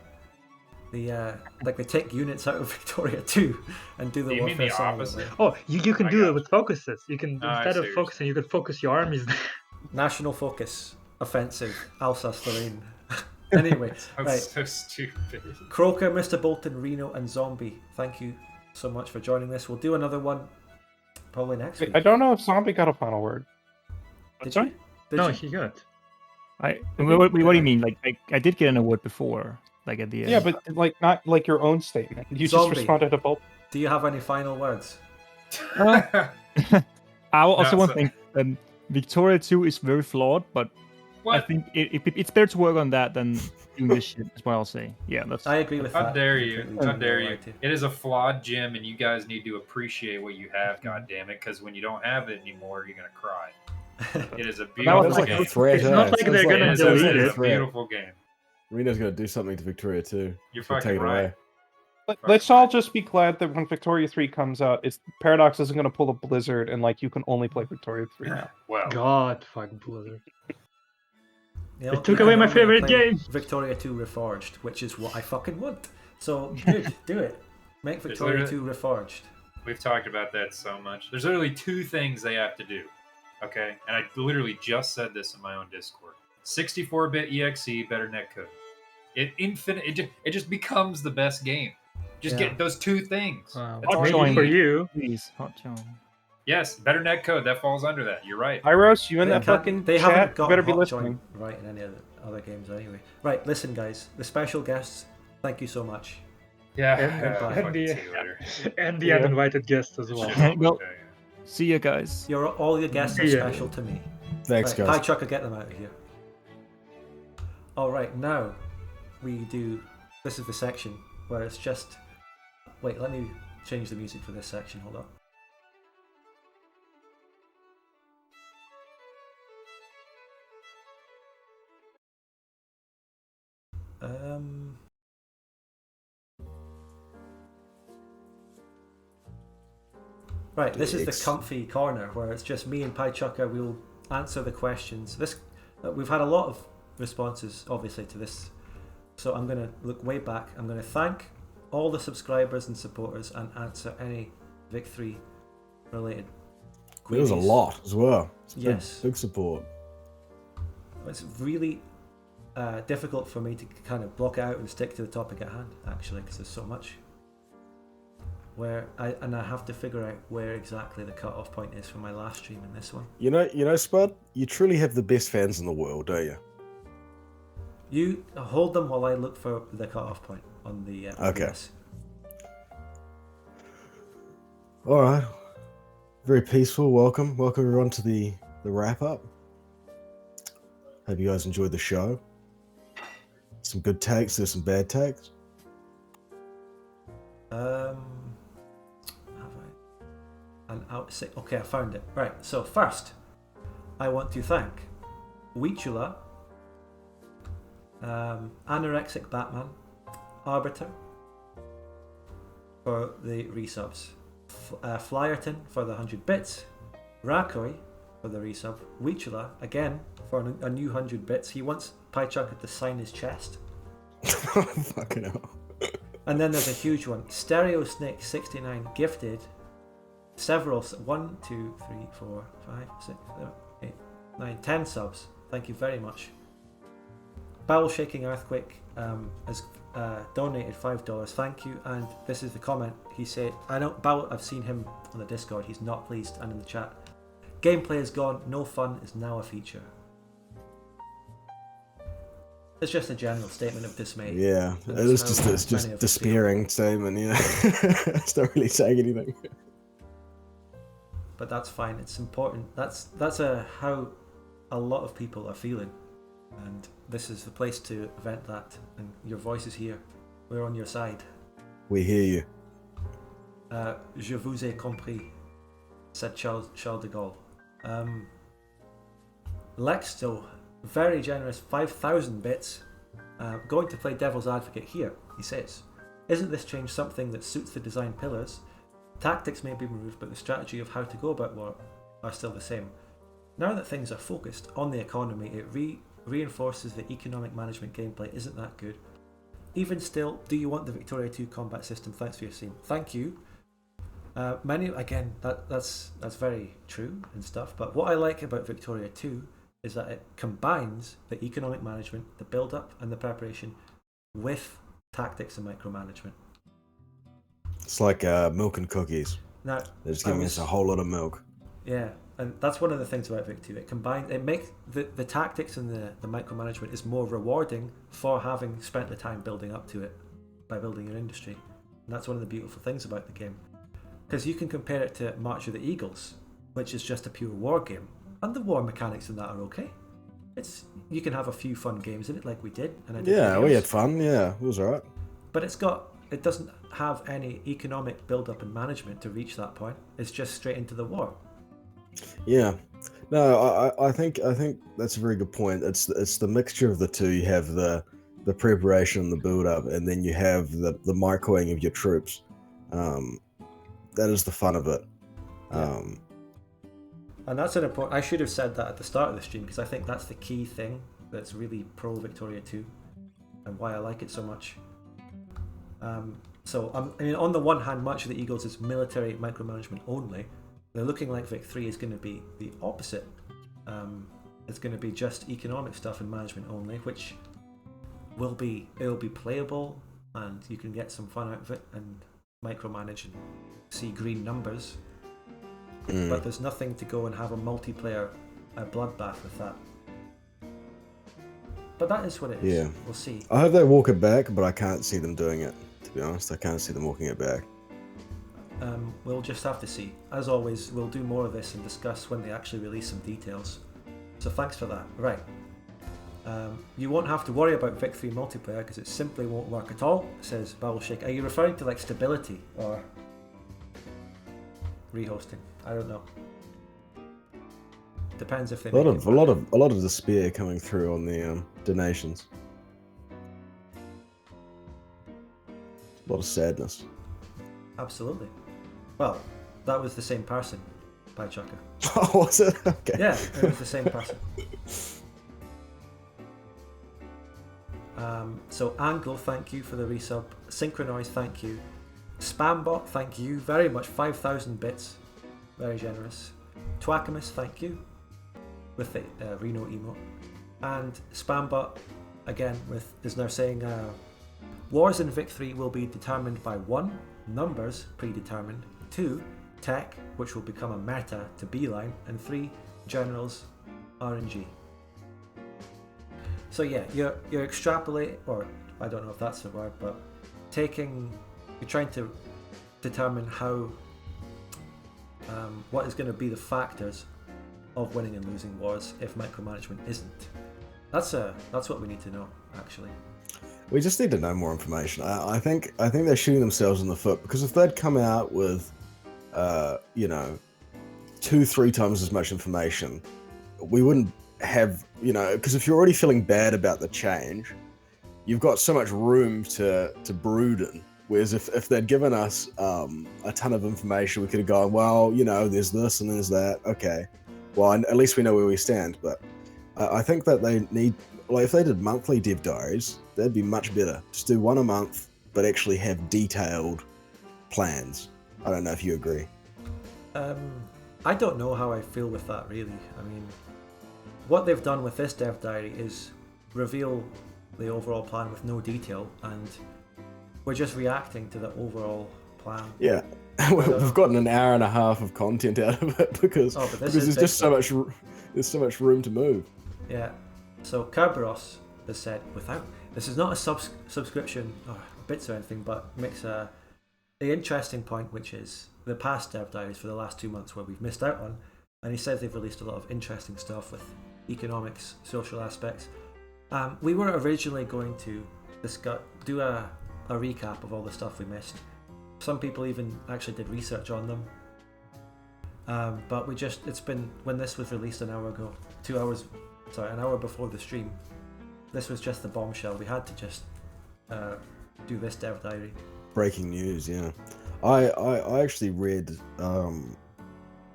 the they take units out of Victoria 2 and do the warfare opposite? Oh, you can do it with focuses. You can instead of focusing, you can focus your armies. National focus, offensive, Alsace-Lorraine. Anyway, that's so stupid. Croaker, Mr. Bolton, Reno, and Zombie, thank you so much for joining this. We'll do another one probably next week. I don't know if Zombie got a final word. Did you? He got. What do you mean? I did get an award before, at the end. Yeah, but not your own statement. You Zombie, just responded to both. Do you have any final words? I also want to think Victoria 2 is very flawed, but I think it's better to work on that than doing this shit, is what I'll say. Yeah, I agree with that. How dare you? How dare you? It is a flawed gym, and you guys need to appreciate what you have, goddammit, because when you don't have it anymore, you're going to cry. It is a was beautiful like game. a It's not like they're gonna It delete is it. a beautiful game. Reno's gonna do something to Victoria too. You're She'll fucking take it right. away. Let's all just be glad that when Victoria 3 comes out, it's Paradox isn't going to pull a Blizzard and like you can only play Victoria 3 now. Well, God, fuck Blizzard. You It took away can my only favorite play game. Victoria 2 Reforged, which is what I fucking want. So good, do it. Make There's Victoria literally- 2 Reforged. we've talked about that so much. There's literally two things they have to do. Okay? And I literally just said this in my own Discord. 64-bit EXE, better netcode. It just becomes the best game. Just Yeah. get those two things. Wow. That's all Hot you join. For need. you. Please, hot John. Yes, better netcode. That falls under that. You're right. Iros, you in They that can't- fucking they chat? haven't You got better be Hot listening. Join right in any of the other games anyway. Right, listen guys, the special guests, thank you so much. Yeah. And- Goodbye. and Fucking the- see you later. And the Yeah. uninvited guest as well. Shit. Well, Okay. see you guys. All your guests are Yeah. special to me. Thanks, Right, guys. Piechucker, get them out of here. Alright, now we do. This is the section where it's just. Wait, let me change the music for this section, hold on. Right, this is the comfy corner where it's just me and Piechucker. We'll answer the questions. We've had a lot of responses, obviously, to this. So I'm going to look way back. I'm going to thank all the subscribers and supporters and answer any Vic 3 related There was a queries. lot as well. It's Yes. big support. It's really difficult for me to kind of block it out and stick to the topic at hand, actually, because there's so much. I have to figure out where exactly the cut-off point is for my last stream and this one. You know, Spud, you truly have the best fans in the world, don't you? You hold them while I look for the cut-off point on the Okay. OBS. All right. Very peaceful. Welcome everyone to the wrap up. Hope you guys enjoyed the show. Some good takes. There's some bad takes. Have I? An outsick. Okay, I found it. Right. So first, I want to thank Weechula, Anorexic Batman, Arbiter for the resubs, Flyerton for the 100 bits, Rakoi for the resub, Weechula again for a new 100 bits. He wants Piechucker to sign his chest. Fucking hell. And then there's a huge one. Stereo Snake 69 gifted several 1, 2, 3, 4, 5, 6, 7, 8, 9, 10 subs. Thank you very much. Bowel Shaking Earthquake has donated $5. Thank you. And this is the comment. He said, I know Bowel, I've seen him on the Discord. He's not pleased, and in the chat. Gameplay is gone. No fun is now a feature. It's just a general statement of dismay. Yeah, And it is that's just how it's many just of us despairing statement. Yeah, it's not really saying anything. But that's fine. It's important. That's how a lot of people are feeling, and this is the place to vent that. And your voice is here. We're on your side. We hear you. Je vous ai compris, said Charles de Gaulle. Lexto, very generous, 5,000 bits. Going to play devil's advocate here, he says. Isn't this change something that suits the design pillars? Tactics may be removed, but the strategy of how to go about war are still the same. Now that things are focused on the economy, it reinforces the economic management gameplay isn't that good. Even still, do you want the Victoria 2 combat system? Thanks for your stream. Thank you. That's very true and stuff, but what I like about Victoria 2 is that it combines the economic management, the build-up and the preparation with tactics and micromanagement. It's like milk and cookies. Now, They're just giving us a whole lot of milk. Yeah, and that's one of the things about Vic 2. It makes the tactics and the micromanagement is more rewarding for having spent the time building up to it by building your industry. And that's one of the beautiful things about the game. Because you can compare it to March of the Eagles, which is just a pure war game. And the war mechanics in that are okay. You can have a few fun games in it like we did. And I did Yeah, we videos. had fun. Yeah, it was alright. But it doesn't have any economic build-up and management to reach that point. It's just straight into the war. Yeah. No, I think that's a very good point. It's the mixture of the two. You have the preparation and the build up, and then you have the microing of your troops. That is the fun of it. And that's an important. I should have said that at the start of the stream because I think that's the key thing that's really pro Victoria 2, and why I like it so much. So I mean, on the one hand, much of the Eagles is military micromanagement only. They're looking like Vic 3 is going to be the opposite. It's going to be just economic stuff and management only, which it'll be playable, and you can get some fun out of it and micromanage and see green numbers. But there's nothing to go and have a multiplayer bloodbath with that. But that is what it is. Yeah. We'll see. I hope they walk it back, but I can't see them doing it. To be honest, I can't see them walking it back. We'll just have to see. As always, we'll do more of this and discuss when they actually release some details. So thanks for that. Right. You won't have to worry about Vic 3 multiplayer because it simply won't work at all, says Battleshake. Are you referring to like stability or rehosting? I don't know. Depends if they A lot of despair coming through on the donations. A lot of sadness. Absolutely. Well, that was the same person, Piechucker. Oh, was it? Okay. Yeah, it was the same person. So Angle, thank you for the resub. Synchronize, thank you. Spambot, thank you very much. 5,000 bits, very generous. Twackamus, thank you with the Reno emote. And Spambot again is now saying wars in Vic 3 will be determined by 1. Numbers predetermined, 2. Tech, which will become a meta to Beeline, and 3. Generals, RNG. So yeah, you're extrapolate, or I don't know if that's the word, but you're trying to determine how what is going to be the factors of winning and losing wars if micromanagement isn't. That's what we need to know, actually. We just need to know more information. I think they're shooting themselves in the foot, because if they'd come out with 2-3 times as much information, we wouldn't have, because if you're already feeling bad about the change, you've got so much room to brood in. Whereas if they'd given us a ton of information, we could have gone, well, there's this and there's that. Okay, well, at least we know where we stand. But I think that they need, if they did monthly dev diaries, that'd be much better. Just do one a month, but actually have detailed plans. I don't know if you agree. I don't know how I feel with that, really. I mean, what they've done with this dev diary is reveal the overall plan with no detail, and we're just reacting to the overall plan. Yeah, we've gotten an hour and a half of content out of it because there's just so much room to move. Yeah. So Kerberos has said, this is not a subscription or bits or anything, but makes the interesting point, which is the past dev diaries for the last 2 months where we've missed out on, and he says they've released a lot of interesting stuff with economics, social aspects. We were originally going to do a recap of all the stuff we missed. Some people even actually did research on them. But it's been, when this was released an hour ago, an hour before the stream, this was just the bombshell. We had to just do this dev diary. Breaking news, yeah. I actually read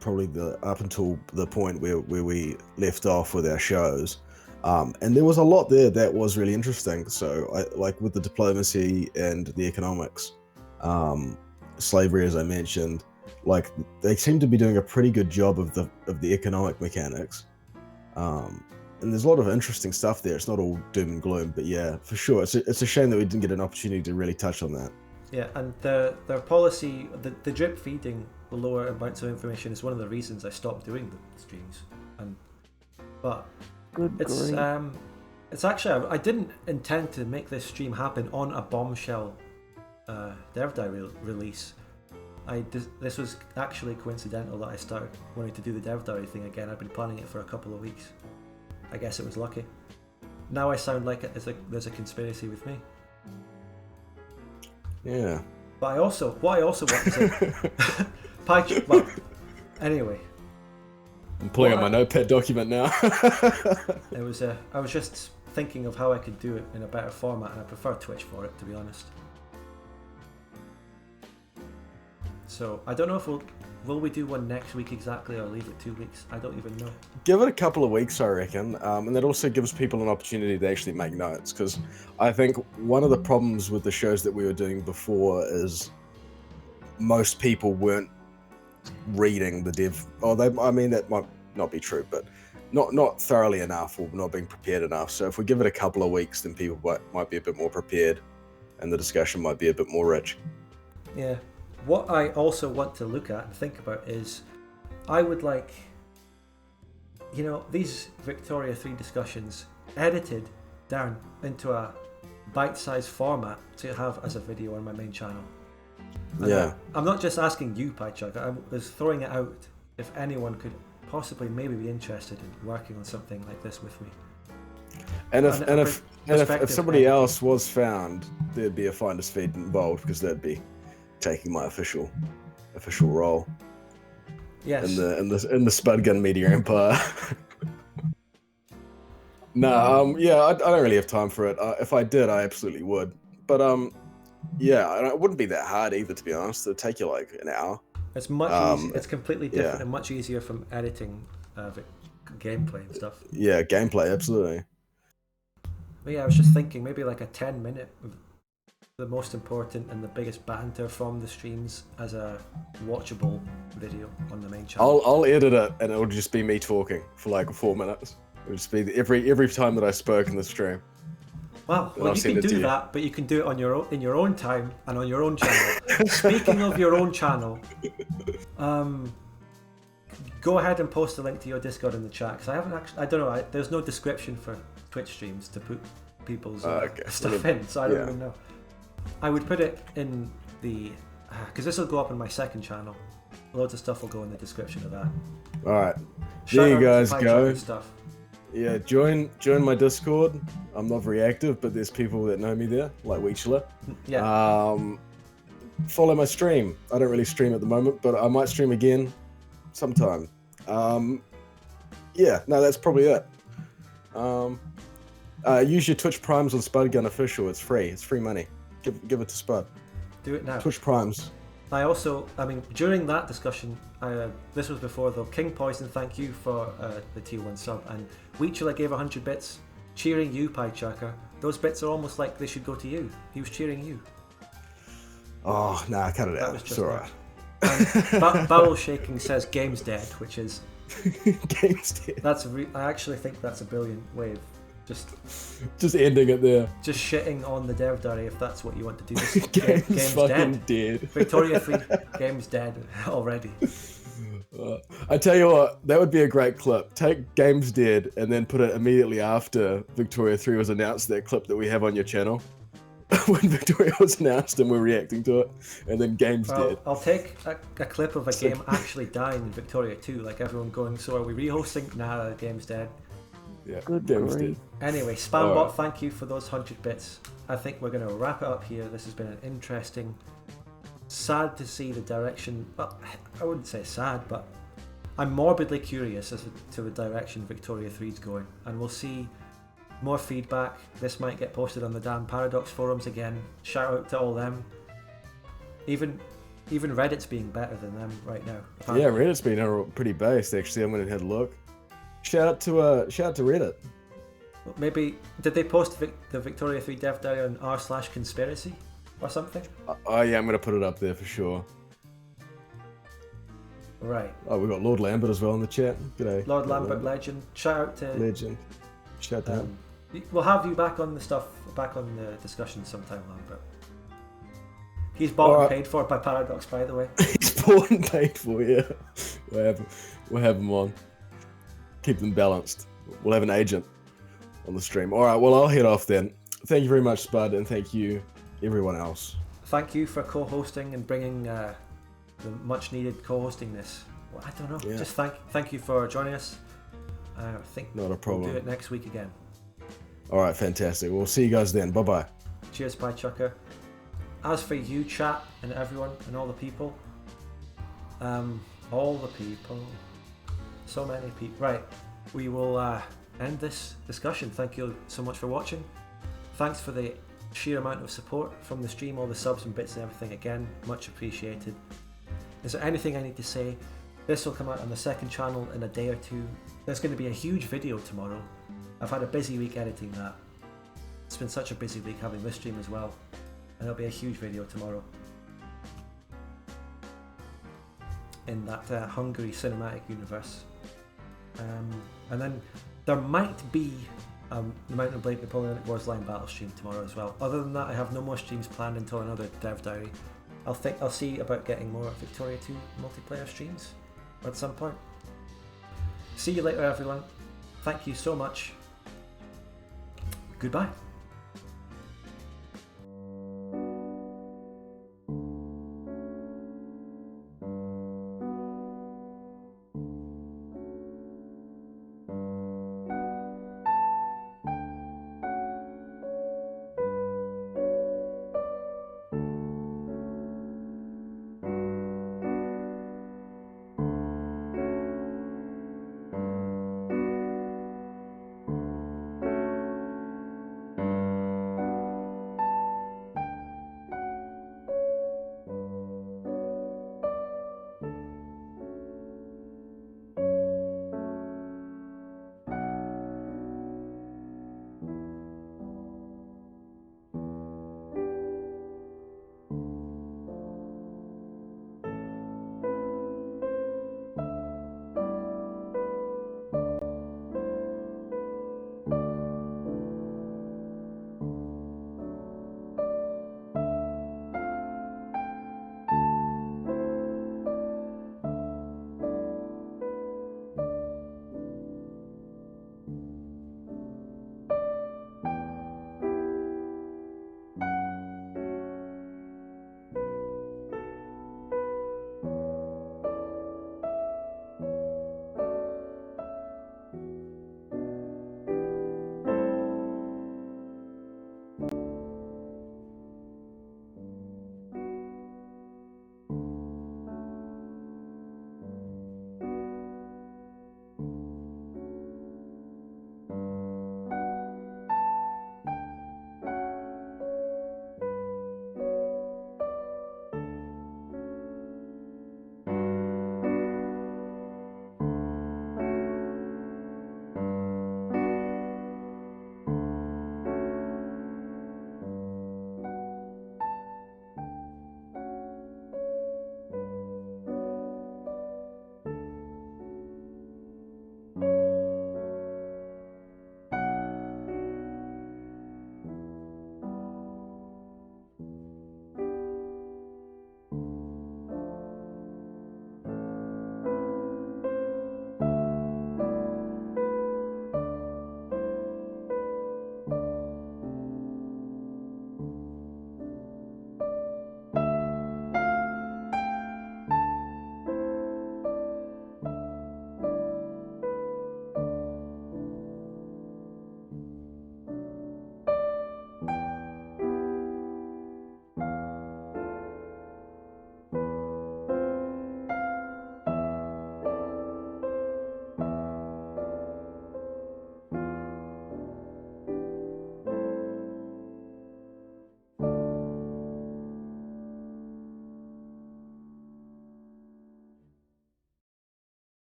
probably up until the point where we left off with our shows. And there was a lot there that was really interesting. So, like with the diplomacy and the economics, slavery, as I mentioned, like they seem to be doing a pretty good job of the economic mechanics. And there's a lot of interesting stuff there. It's not all doom and gloom, but yeah, for sure, it's a shame that we didn't get an opportunity to really touch on that. Yeah, and their policy, the drip feeding the lower amounts of information is one of the reasons I stopped doing the streams. But it's actually, I didn't intend to make this stream happen on a bombshell dev diary release. This was actually coincidental that I started wanting to do the dev diary thing again. I've been planning it for a couple of weeks. I guess it was lucky. Now I sound like there's a conspiracy with me. Yeah. But what I also want to say, anyway, I'm pulling out my notepad document now. It was I was just thinking of how I could do it in a better format, and I prefer Twitch for it, to be honest. So I don't know if will we do one next week exactly, or leave it 2 weeks. I don't even know. Give it a couple of weeks, I reckon, and that also gives people an opportunity to actually make notes. Because I think one of the problems with the shows that we were doing before is most people weren't reading the dev. I mean, that might not be true, but not thoroughly enough, or not being prepared enough. So if we give it a couple of weeks, then people might be a bit more prepared, and the discussion might be a bit more rich. Yeah. What I also want to look at and think about is, I would like, these Victoria 3 discussions edited down into a bite-sized format to have as a video on my main channel. And yeah. I'm not just asking you, Piechucker. I was throwing it out if anyone could possibly maybe be interested in working on something like this with me. And if somebody else was found, there'd be a finder's fee involved, because they'd be taking my official role. Yes. In the Spudgun media empire. No, I don't really have time for it. If I did, I absolutely would. But yeah, it wouldn't be that hard either, to be honest. It'd take you like an hour. It's much easier. It's completely different and much easier from editing gameplay and stuff. Yeah, gameplay, absolutely. But yeah, I was just thinking maybe like a 10-minute of the most important and the biggest banter from the streams as a watchable video on the main channel. I'll edit it, and it'll just be me talking for like 4 minutes. It'll just be every time that I spoke in the stream. Well, you can do that, but you can do it on in your own time and on your own channel. Speaking of your own channel, go ahead and post a link to your Discord in the chat, because I don't know, there's no description for Twitch streams to put people's stuff in, so I don't even know. I would put it in the, because this will go up on my second channel. Loads of stuff will go in the description of that. All right, there you guys go. Stuff. Yeah, join my Discord. I'm not very active, but there's people that know me there, like Weechler. Yeah. Follow my stream. I don't really stream at the moment, but I might stream again sometime. Yeah, no, that's probably it. Use your Twitch Primes on Spudgun Official. It's free. It's free money. Give it to Spud. Do it now. Twitch Primes. I mean, during that discussion, this was before though, King Poison, thank you for the tier 1 sub, and Weechler gave 100 bits, cheering you, Piechucker. Those bits are almost like they should go to you. He was cheering you. Oh, nah, cut it out. It's alright. Barrel Shaking says game's dead, which is... Game's dead. I actually think that's a brilliant way of just ending it there. Just shitting on the dev diary if that's what you want to do. Game's fucking dead. Victoria 3 game's dead already. I tell you what, that would be a great clip. Take Game's Dead and then put it immediately after Victoria 3 was announced, that clip that we have on your channel. When Victoria was announced and we're reacting to it, and then Game's Dead. I'll take a clip of a game actually dying in Victoria 2, like everyone going, so are we rehosting? Nah, the game's dead. Yeah, Game's dead. Anyway, Spambot, thank you for those 100 bits. I think we're going to wrap it up here. This has been an interesting, sad to see the direction, well, I wouldn't say sad, but I'm morbidly curious as to the direction Victoria 3's going, and we'll see more feedback. This might get posted on the damn Paradox forums again. Shout out to all them. Even Reddit's being better than them right now. Apparently. Yeah, Reddit's been pretty based actually. I'm gonna have a look. Shout out to Reddit. Maybe did they post the Victoria 3 dev diary on r/conspiracy or something? Oh yeah, I'm gonna put it up there for sure. Right. Oh, we got Lord Lambert as well in the chat. G'day. Lord Lambert, legend. Shout out to legend. Shout out. We'll have you back on the discussion sometime, Lambert. He's bought and paid for by Paradox, by the way. He's bought and paid for, yeah. We'll have him on. Keep them balanced. We'll have an agent on the stream. All right, well, I'll head off then. Thank you very much, Spud, and thank you, everyone else. Thank you for co-hosting and bringing the much-needed co-hostingness. Well, I don't know. Yeah. Just thank you for joining us. I think not a problem. We'll do it next week again. All right, fantastic. We'll see you guys then. Bye-bye. Cheers, Piechucker. As for you, chat, and everyone, and all the people, So many people. Right, we will end this discussion. Thank you so much for watching. Thanks for the sheer amount of support from the stream, all the subs and bits and everything. Again, much appreciated. Is there anything I need to say? This will come out on the second channel in a day or two. There's going to be a huge video tomorrow. I've had a busy week editing that. It's been such a busy week having this stream as well. And there'll be a huge video tomorrow. In that Hungary cinematic universe. And then there might be the Mountain Blade Napoleonic Wars Line battle stream tomorrow as well. Other than that, I have no more streams planned until another Dev Diary. I'll see about getting more Victoria 2 multiplayer streams at some point. See you later, everyone. Thank you so much. Goodbye.